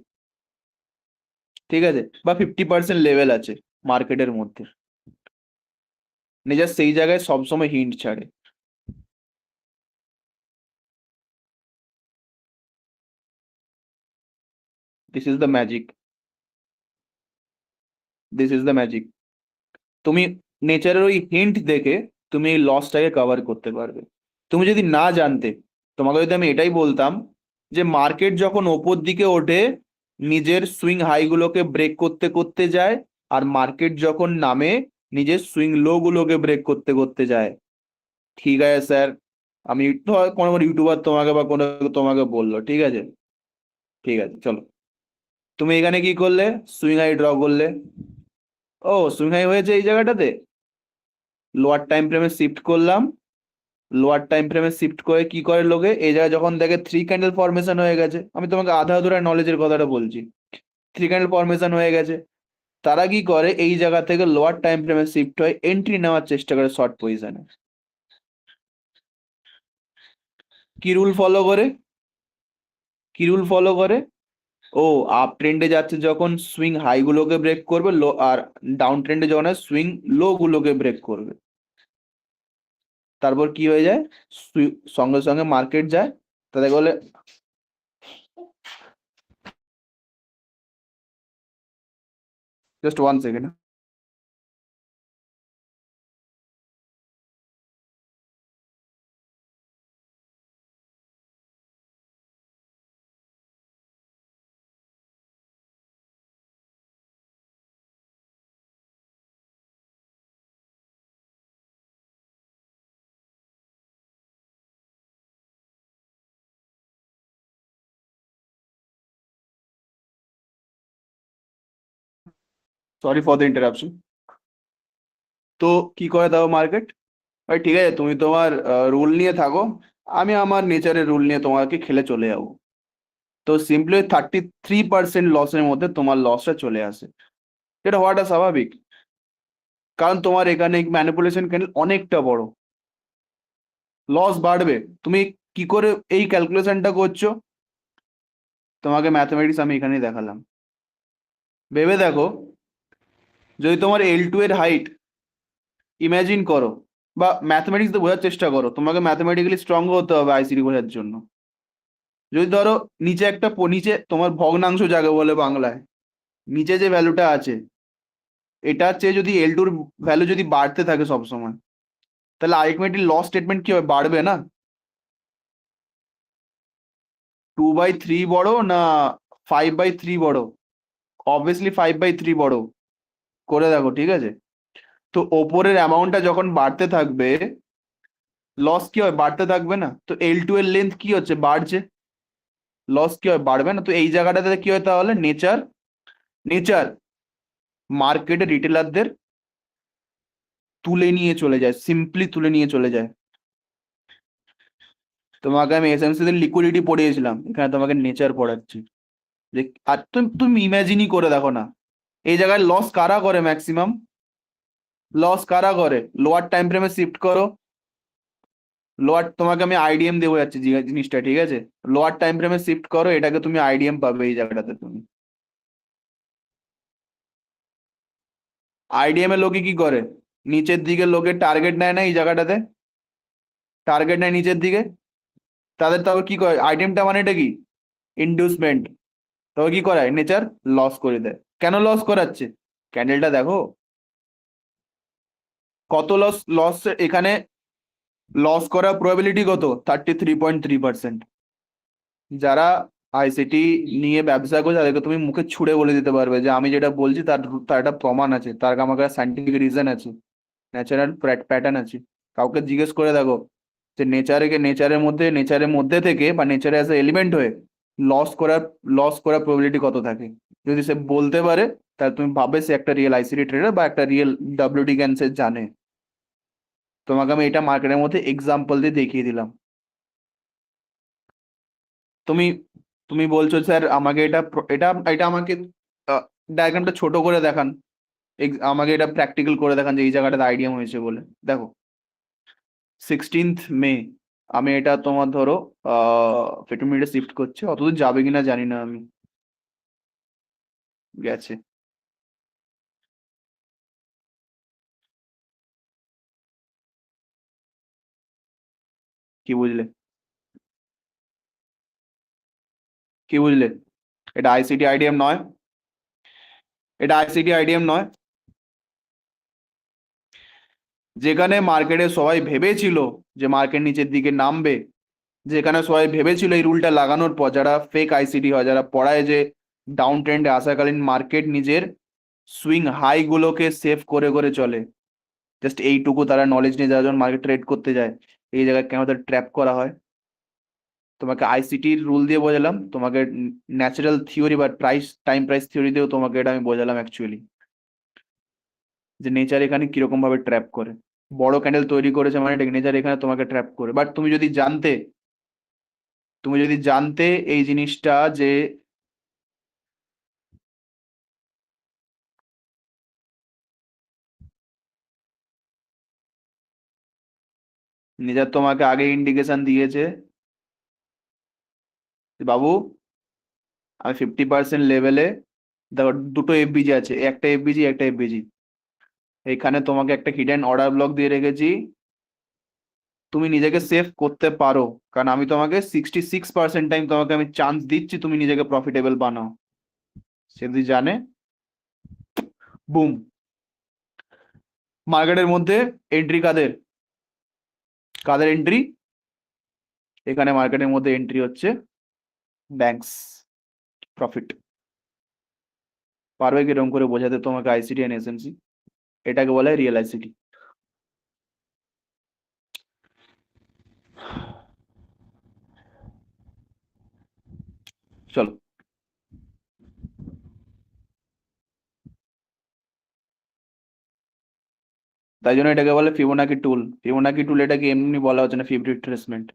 ঠিক আছে? বা 50% লেভেল আছে মার্কেটের মধ্যে, নেচার সেই জায়গায় সবসময় হিন্ট ছাড়ে। This is the magic, this is the magic. তুমি নেচারের ওই হিন্ট দেখে তুমি এই লসটাকে কভার করতে পারবে। তুমি যদি না জানতে, তোমাকে যদি আমি এটাই বলতাম যে মার্কেট যখন ওপর দিকে ওঠে নিজের সুইং হাই গুলোকে ব্রেক করতে করতে যায়, আর মার্কেট যখন নামে নিজের সুইং লো গুলোকে ব্রেক করতে করতে যায়, ঠিক আছে স্যার, আমি কোনো ইউটিউবার তোমাকে বা কোনো তোমাকে বললো, ঠিক আছে, ঠিক আছে চলো, তুমি এখানে কি করলে, সুইং হাই ড্র করলে, ও সুইং হাই হয়েছে এই জায়গাটাতে, লোয়ার টাইম ফ্রেমে শিফট করলাম, লোয়ার টাইম ফ্রেমে শিফট করে কি করে লোকে, এই জায়গায় যখন দেখে 3 ক্যান্ডেল ফরমেশন হয়ে গেছে, আমি তোমাকে আধা আধুরা নলেজের কথাটা বলছি, 3 ক্যান্ডেল ফরমেশন হয়ে গেছে, তারা কি করে এই জায়গা থেকে লোয়ার টাইম ফ্রেমে শিফট হয়ে এন্ট্রি নেওয়ার চেষ্টা করে শর্ট পজিশনে। কি রুল ফলো করে, কি রুল ফলো করে, ও আপ ট্রেন্ডে যাচ্ছে যখন সুইং হাই গুলোকে ব্রেক করবে, লো আর ডাউন ট্রেন্ডে যখন সুইং লো গুলোকে ব্রেক করবে, তারপর কি হয়ে যায়, সঙ্গে সঙ্গে মার্কেট যায়, তাদের বলে just 1 second. Sorry for the interruption. তো কি করে দাও মার্কেট, ভাই ঠিক আছে তুমি তোমার রুল নিয়ে থাকো, আমি আমার নেচারের রুল নিয়ে তোমাকে খেলে চলে যাবো। তো সিম্পলি 33% লসের মধ্যে তোমার লসটা চলে আসে, যেটা হওয়াটা স্বাভাবিক, কারণ তোমার এখানে ম্যানিপুলেশন ক্যান্ডেল অনেকটা বড়, লস বাড়বে। তুমি কি করে এই ক্যালকুলেশনটা করছো, তোমাকে ম্যাথমেটিক্স আমি এখানেই দেখালাম। ভেবে দেখো, যদি তোমার L2 এর হাইট ইমাজিন করো, বা ম্যাথমেটিক্স দিয়ে বোঝার চেষ্টা করো, তোমাকে ম্যাথমেটিক্যালি স্ট্রং হতে হবে আইসিডি বোঝার জন্য। যদি ধরো নিচে একটা নিচে তোমার ভগ্নাংশ যাকে বলে বাংলায়, নিচে যে ভ্যালুটা আছে, এটার চেয়ে যদি L2 ভ্যালু যদি বাড়তে থাকে সবসময়, তাহলে আলটিমেটলি লস স্টেটমেন্ট কি হবে, বাড়বে না? 2/3 বড় না 5/3 বড়? অবভিয়াসলি 5/3 বড়। করে দেখো, ঠিক আছে? তো ওপরের অ্যামাউন্টটা যখন বাড়তে থাকবে, লস কি হয়, বাড়তে থাকবে না? তো L2 এর লেন্থ কি হচ্ছে, বাড়ছে, লস কি হয়, বাড়বে না? তো এই জায়গাটাতে কি হয় তাহলে, নেচার, নেচার মার্কেটে রিটেলারদের তুলে নিয়ে চলে যায়, সিম্পলি তুলে নিয়ে চলে যায়। তোমাকে আমি এসএমসি তে লিকুইডিটি পড়িয়েছিলাম, এখানে তোমাকে নেচার পড়াচ্ছি। যে আর তুমি তুমি ইমাজিনই করে দেখো না, এই জায়গায় লস কারা করে ম্যাক্সিমাম, লস কারা করে, লোয়ার টাইম ফ্রেমে শিফট করো, লোয়ার, তোমাকে আমি আইডিএম দেবো যাচ্ছি জিনিসটা, ঠিক আছে? লোয়ার টাইম ফ্রেমে শিফট করো, এটাকে তুমি আইডিএম পাবে এই জায়গাটাতে। তুমি আইডিএম এর লোকে কি করে, নিচের দিকে লোকে টার্গেট নেয় না এই জায়গাটাতে, টার্গেট নেয় নিচের দিকে, তাদের তবে কি করে, আইটেমটা মানে এটা কি, ইন্ডিউসমেন্ট, তবে কি করায় নেচার, লস করে দেয়। কেন লস করাচ্ছে, ক্যান্ডেলটা দেখো কত লস, লস এখানে লস করার প্রবাবিলিটি কত, 33.3%। যারা আইসিটি নিয়ে ব্যবসা করে তাদেরকে তুমি মুখে ছুড়ে বলে দিতে পারবে যে আমি যেটা বলছি তার তার একটা প্রমাণ আছে, তার আমার কাছে সাইন্টিফিক রিজন আছে, ন্যাচারাল প্যাটার্ন আছে। কাউকে জিজ্ঞেস করে দেখো যে নেচারের মধ্যে থেকে বা নেচারে অ্যাজ এ এলিমেন্ট হয়ে লস করার লস করার প্রবাবিলিটি কত থাকে। যদি সে বলতে পারে, তাহলে তুমি ভাবে সে একটা রিয়েল আইসিটি ট্রেডার বা একটা রিয়েল ডাব্লিউডি জ্ঞান সে জানে। তোমাকে আমি এটা মার্কেটের মধ্যে এক্সাম্পল দিয়ে দেখিয়ে দিলাম। তুমি তুমি বলছো স্যার আমাকে এটা এটা এটা আমাকে ডায়াগ্রামটা ছোট করে দেখান, আমাকে এটা প্র্যাকটিক্যাল করে দেখান যে এই জায়গাটাতে আইডিয়া হয়েছে বলে। দেখো 16th মে, আমি এটা তোমার ধরো 15 মিনিটে শিফট করছি, অতদূর যাবে কিনা জানি না আমি, গেছে। কি বুঝলে, কি বুঝলে? এটা আইসিটি আইডিএম নয়, এটা আইসিটি আইডিএম নয়। যেখানে মার্কেটে সবাই ভেবেছিল যে মার্কেট নিচের দিকে নামবে, যেখানে সবাই ভেবেছিল এই রুলটা লাগানোর পর, যারা ফেক আইসিটি হয়, যারা পড়ায় যে ডাউন ট্রেন্ডে আসাকালীন মার্কেট নিজের সুইং হাই গুলোকে সেভ করে করে চলে, জাস্ট এইটুকু তারা নলেজ নিয়ে যারা যখন মার্কেট ট্রেড করতে যায়, এই জায়গায় কেন তাদের ট্র্যাপ করা হয়। তোমাকে আইসিটির রুল দিয়ে বোঝালাম, তোমাকে ন্যাচারাল থিওরি বা টাইম প্রাইস থিওরি দিয়েও তোমাকে এটা আমি বোঝালাম অ্যাকচুয়ালি, যে নেচার এখানে কিরকম ভাবে ট্র্যাপ করে। বড় ক্যান্ডেল তৈরি করেছে মানে নেচার এখানে তোমাকে ট্র্যাপ করে। বাট তুমি যদি জানতে এই জিনিসটা যে নেচার তোমাকে আগে ইন্ডিকেশন দিয়েছে যে, বাবু আমি 50% লেভেলে, দেখো দুটো এফবিজি আছে, একটা এফবিজি একটা এফবিজি, এখানে তোমাকে একটা হিডেন অর্ডার ব্লক দিয়ে রেখেছি, তুমি নিজেকে সেভ করতে পারো, কারণ আমি তোমাকে 66% টাইম তোমাকে আমি চান্স দিচ্ছি তুমি নিজেকে প্রফিটেবল বানাও। সে যদি জানে, বুম, মার্কেটের মধ্যে এন্ট্রি কাদের, কাদের এন্ট্রি, এখানে মার্কেটের মধ্যে এন্ট্রি হচ্ছে ব্যাংকস, প্রফিট। পারবে কিরকম করে বোঝাতে তোমাকে আইসিটি এন্ড এসএমসি? এটাকে বলে রিয়েল আইসিটি। চলো, তাই জন্য এটাকে বলে ফিবোনাকি টুল। ফিবোনাকি টুল এটাকে এমনি বলা হচ্ছে না ফিব রিট্রেসমেন্ট।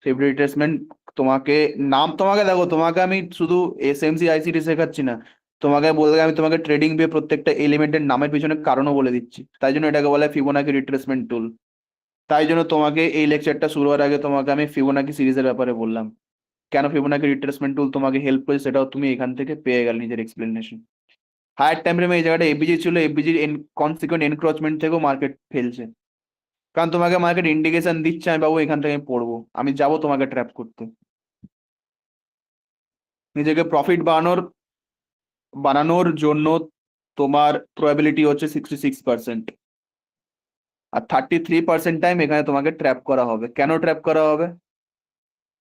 ফিব রিট্রেসমেন্ট তোমাকে, নাম তোমাকে, দেখো তোমাকে আমি শুধু এসএমসি আইসিটি শেখাচ্ছি না, তোমাকে বলতে আমি তোমাকে ট্রেডিং দিয়ে প্রত্যেকটা এলিমেন্টের নামের পিছনে কারণও বলে দিচ্ছি, তাই জন্য এটাকে বলে ফিবোনাকি রিট্রেসমেন্ট টুল। তাই জন্য তোমাকে এই লেকচারটা শুরু হওয়ার আগে তোমাকে আমি ফিবোনাকি সিরিজের ব্যাপারে বললাম, কেন ফিবোনাকি রিট্রেসমেন্ট টুল তোমাকে হেল্প করে সেটাও তুমি এখান থেকে পেয়ে গেলে নিজের এক্সপ্লেনেশন। হায়ার টাইম ফ্রেমে এই জায়গাটা এফবিজি ছিল, এফবিজির কনসিকুয়েন্ট এনক্রোচমেন্ট থেকেও মার্কেট ফেলছে, কারণ তোমাকে মার্কেট ইন্ডিকেশন দিচ্ছে আমি বাবু এখান থেকে আমি পড়বো, আমি যাবো তোমাকে ট্র্যাপ করতে। নিজেকে প্রফিট বানানোর জন্য তোমার প্রবাবিলিটি হচ্ছে 66%, আর 33% টাইম এখানে তোমাকে ট্র্যাপ করা হবে। কেন ট্র্যাপ করা হবে?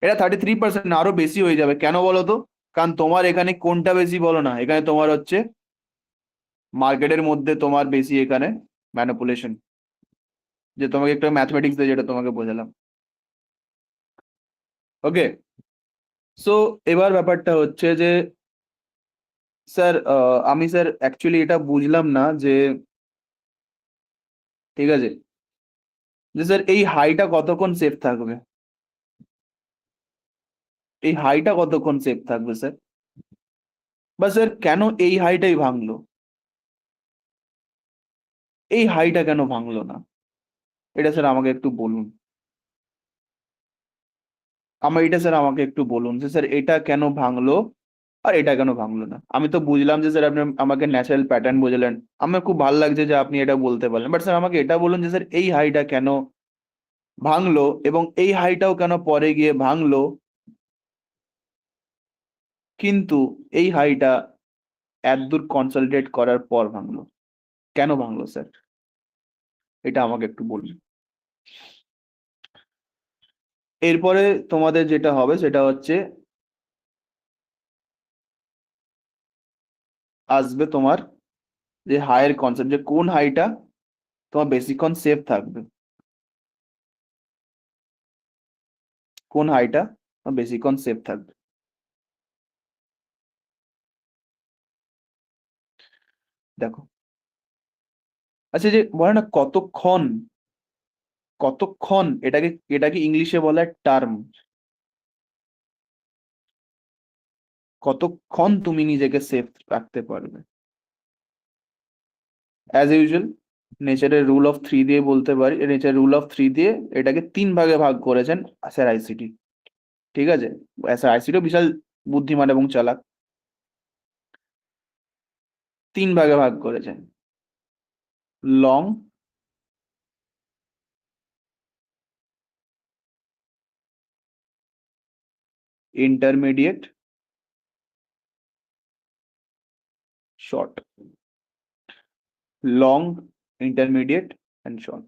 এটা 33% না, আরো বেশি হয়ে যাবে, কেন বলো তো? কারণ তোমার এখানে কোনটা বেশি বলো না, এখানে তোমার হচ্ছে মার্কেটের মধ্যে তোমার বেশি এখানে ম্যানিপুলেশন, যে তোমাকে একটা ম্যাথমেটিক্স দিয়ে যেটা তোমাকে বোঝালাম। ওকে, সো এবার ব্যাপারটা হচ্ছে যে স্যার, আমি স্যার অ্যাকচুয়ালি এটা বুঝলাম না যে, ঠিক আছে, যে স্যার এই হাইটা কতক্ষণ সেফ থাকবে, এই হাইটা কতক্ষণ সেফ থাকবে স্যার, বা স্যার কেন এই হাইটাই ভাঙলো, এই হাইটা কেন ভাঙলো না, এটা স্যার আমাকে একটু বলুন। এটা স্যার আমাকে একটু বলুন যে স্যার এটা কেন ভাঙলো আর এটা কেন ভাঙলো না। আমি তো বুঝলাম যে স্যার আপনি আমাকে ন্যাচারাল প্যাটার্ন বোঝালেন, আমার খুব ভালো লাগছে যে আপনি এটা বলতে পারলেন, বাট স্যার আমাকে এটা বলুন যে স্যার এই হাইটা কেন ভাঙলো এবং এই হাইটাও কেন পরে গিয়ে ভাঙলো, কিন্তু এই হাইটা এতদূর কনসলিডেট করার পর ভাঙলো, কেন ভাঙলো স্যার, এটা আমাকে একটু বলুন। এরপরে তোমাদের যেটা হবে সেটা হচ্ছে, আসবে তোমার যে হাইয়ের কনসেপ্ট, যে কোন হাইটা তোমার বেশিক্ষণ সেফ থাকবে, কোন হাইটা তোমার বেশিক্ষণ সেফ থাকবে। দেখো, আচ্ছা, যে বলে না কতক্ষণ, কতক্ষণ, এটাকে ইংলিশে বলা হয় টার্ম, কতক্ষণ তুমি নিজেকে সেফ রাখতে পারবে। অ্যাজ ইউজুয়াল নেচারের রুল অফ থ্রি দিয়ে বলতে পারি, নেচার রুল অফ থ্রি দিয়ে এটাকে তিন ভাগে ভাগ করেছেন স্যার আইসিটি। ঠিক আছে, স্যার আইসিটিও বিশাল বুদ্ধিমান এবং চালাক, তিন ভাগে ভাগ করেছেন: long, intermediate, short. Long, intermediate and short.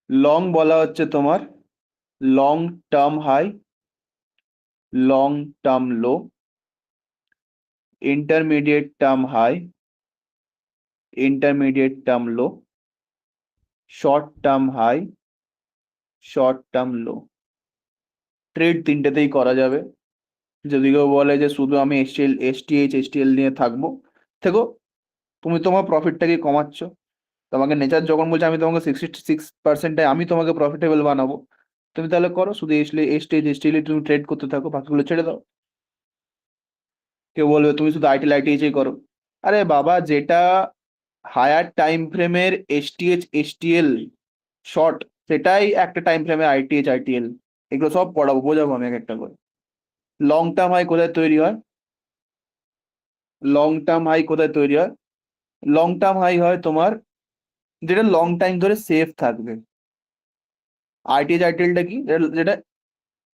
Long বলা হচ্ছে তোমার long term high, long term low, intermediate term high, intermediate term low, short term high, short term low. Trade তিনটেতেই করা যাবে। যদি কেউ বলে যে শুধু আমি এসটিএইচ এসটিএল নিয়ে থাকবো, দেখো তুমি তোমার প্রফিটটাকে কমাচ্ছ, তোমাকে নেচার যখন বলছে আমি তোমাকে 66%, আমি তোমাকে প্রফিটেবল বানাবো, তুমি তাহলে করো, শুধু এস্টেজ তুমি ট্রেড করতে থাকো, বাকিগুলো ছেড়ে দাও। কেউ বলবে তুমি শুধু আইটিএল করো। আরে বাবা, যেটা হায়ার টাইম ফ্রেমের এসটিএল শর্ট, সেটাই একটা টাইম ফ্রেমে আইটিএল, এগুলো সব পড়াবো, বোঝাবো আমি এক একটা করে। লং টার্ম হাই কোথায় তৈরি হয়? লং টার্ম হাই কোথায় তৈরি হয়? লং টার্ম হাই হয় তোমার, যেটা লং টাইম ধরে সেফ থাকবে। আইটিএলটা কি? যেটা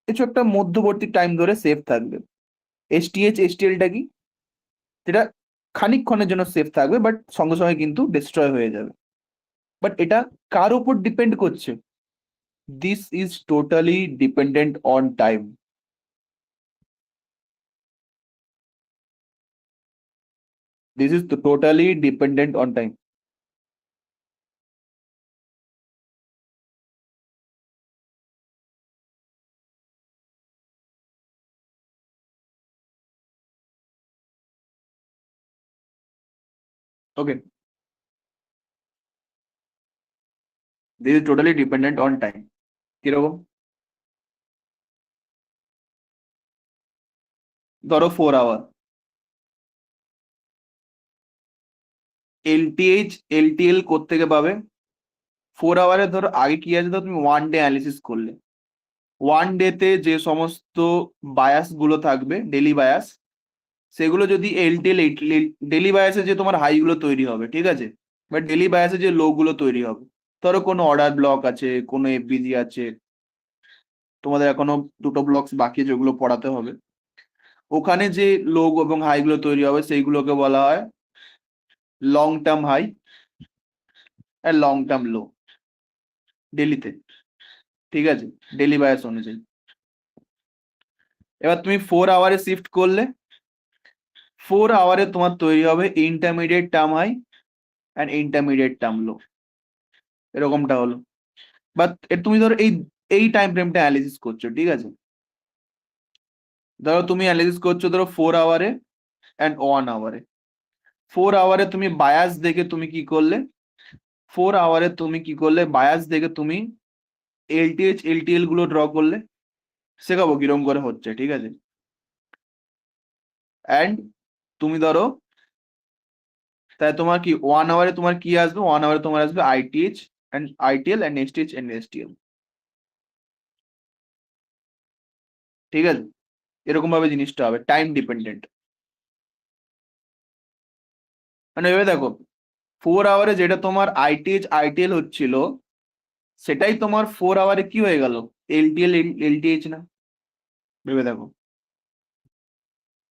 কিছু একটা মধ্যবর্তী টাইম ধরে সেফ থাকবে। এসটিএলটা কি? যেটা খানিকক্ষণের জন্য সেফ থাকবে, বাট সঙ্গে সঙ্গে কিন্তু ডিস্ট্রয় হয়ে যাবে। বাট এটা কার উপর ডিপেন্ড করছে? This is totally dependent on time. This is totally dependent on time. Okay, this is totally dependent on time. কিরকম? ধরো 4 আওয়ার এলটিএইচ এলটিএল কোত্থেকে পাবে? 4 আওয়ারে ধরো আগে কি আছে, ধরো তুমি ওয়ান ডে অ্যানালিসিস করলে, ওয়ান ডেতে যে সমস্ত বায়াস গুলো থাকবে, ডেলি বায়াস, সেগুলো যদি এলটিএল, ডেলি বায়াসে যে তোমার হাই গুলো তৈরি হবে, ঠিক আছে, বাট ডেলি বায়াসে যে লো গুলো তৈরি হবে, ধরো কোনো অর্ডার ব্লক আছে, কোনো এফবিজি আছে, তোমাদের এখনো দুটো ব্লকস বাকি আছে, যেগুলো পড়াতে হবে, ওখানে যে লো এবং হাই গুলো তৈরি হবে সেইগুলোকে বলা হয় লং টার্ম হাই আর লং টার্ম লো, ডেলিতে, ঠিক আছে, ডেলি বায়াস অনুযায়ী। এবার তুমি 4 আওয়ারে শিফট করলে, 4 আওয়ারে তোমার তৈরি হবে intermediate term high and intermediate term low, এরকমটা হলো। বাট তুমি ধরো এই এই টাইম ফ্রেমটা অ্যানালিসিস করছো, ঠিক আছে, ধরো তুমি অ্যানালিসিস করছো ধরো 4 আওয়ারে অ্যান্ড 1 আওয়ারে। 4 আওয়ারে তুমি বায়াস দেখে তুমি কি করলে, 4 আওয়ারে তুমি কি করলে, বায়াস দেখে তুমি এলটিএল গুলো ড্র করলে, শেখাবো কিরম করে হচ্ছে, ঠিক আছে। অ্যান্ড তুমি ধরো, তাই তোমার কি 1 আওয়ারে তোমার কি আসবে, 1 আওয়ারে তোমার আসবে ITH and ITL and STH and STL, ঠিক আছে, এরকম ভাবে জিনিসটা হবে, টাইম ডিপেন্ডেন্ট। মানে ভেবে দেখো, 4 আওয়ারে যেটা তোমার আইটিএল হচ্ছিল, সেটাই তোমার 4 আওয়ারে কি হয়ে গেল, এলটিএইচ না? ভেবে দেখো।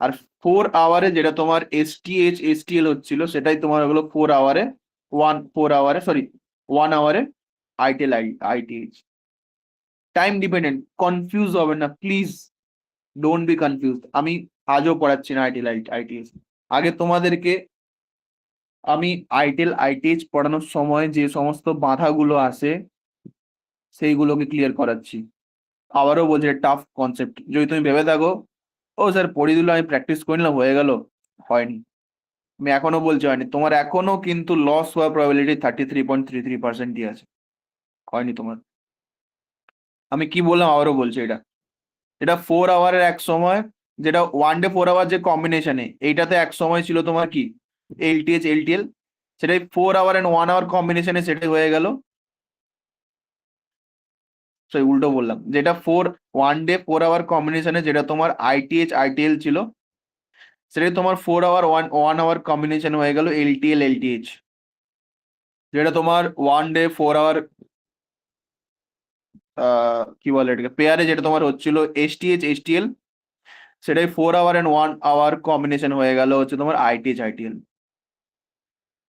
আর 4 আওয়ারে যেটা তোমার এসটিএল হচ্ছিল, সেটাই তোমার হলো 4 আওয়ারে, 4 আওয়ারে, সরি, 1 আওয়ারে ITL ITH. Time dependent, confuse হবে না প্লিজ, ডোন্ট বি কনফিউজ। আমি আজও পড়াচ্ছি না আইটিএল আইটিএইচ। আগে তোমাদেরকে আমি আইটিএল আইটিএইচ পড়ানোর সময় যে সমস্ত বাধাগুলো আসে সেইগুলোকে ক্লিয়ার করাচ্ছি। আবারও বলছি, টাফ কনসেপ্ট, যদি তুমি ভেবে থাকো ও স্যার পড়িয়ে দিল, আমি প্র্যাকটিস করে নিলাম, হয়ে গেল, হয়নি। আমি এখনো বলছি হয়নি, তোমার এখনো কিন্তু লস হওয়ার প্রবাবিলিটি 33.33%ই আছে, হয়নি তোমার। আমি কি বললাম আবারও বলছি, এটা 4 আওয়ারের এক সময়, যেটা ওয়ান ডে 4 আওয়ার যে কম্বিনেশনে, এইটাতে এক সময় ছিল তোমার কি এলটিএল, সেটাই 4 আওয়ার অ্যান্ড 1 আওয়ার কম্বিনেশনে সেটাই হয়ে গেল, সেই উল্টো বললাম, যেটা ওয়ান ডে 4 আওয়ার কম্বিনেশনে যেটা তোমার আইটিএল ছিল, সেটাই তোমার 4 আওয়ার ওয়ান আওয়ার কম্বিনেশন হয়ে গেল এলটিএইচ। যেটা তোমার ওয়ান ডে 4 আওয়ার কি বলে এটাকে, পেয়ারে যেটা তোমার হচ্ছিল এসটিএল, সেটাই 4 আওয়ার অ্যান্ড 1 আওয়ার কম্বিনেশন হয়ে গেল হচ্ছে তোমার আইটিএল।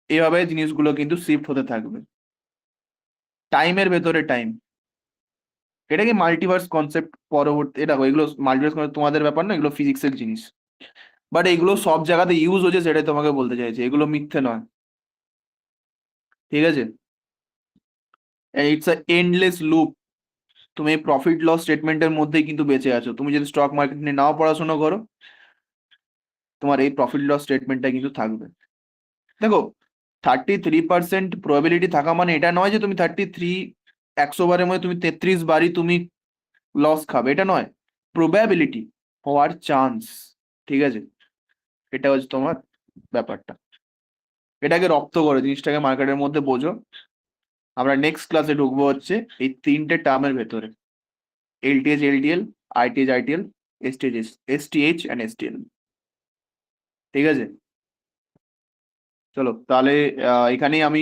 এইভাবে জিনিসগুলো কিন্তু শিফট হতে থাকবে টাইমের ভেতরে টাইম। এটা কি মাল্টিভার্স কনসেপ্ট পরবর্তী, এটা এগুলো মাল্টিভার্স কনসেপ্ট তোমাদের ব্যাপার না, এগুলো ফিজিক্সের জিনিস, বাট এগুলো সব জায়গাতে ইউজ হচ্ছে, সেটাই তোমাকে বলতে চাইছি, এগুলো মিথ্যে নয়, ঠিক আছে। It's a endless loop. তুমি এই প্রফিট লস স্টেটমেন্টের মধ্যেই কিন্তু বেঁচে আছো, তুমি যদি স্টক মার্কেট নিয়ে নাও পড়াশোনা করো, তোমার এই প্রফিট লস স্টেটমেন্টটা কিন্তু থাকবে। দেখো, 33% প্রবাবিলিটি থাকা মানে এটা নয় যে তুমি 100 বারের মধ্যে তুমি 33 বারই তুমি লস খাবে, এটা নয়। প্রবাবিলিটি, হওয়ার চান্স, ঠিক আছে? এটা হচ্ছে তোমার ব্যাপারটা। এটাকে রপ্ত করো, জিনিসটাকে মার্কেটের মধ্যে বোঝো। আমরা নেক্সট ক্লাসে ঢুকবো হচ্ছে এই 3টে টার্মের ভেতরে: LTH LTL, ITH ITL, STH STH and STL. ঠিক আছে, চলো তাহলে এখানেই আমি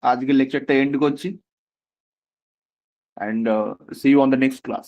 আজকের লেকচারটা এন্ড করছি, and see you on the next class.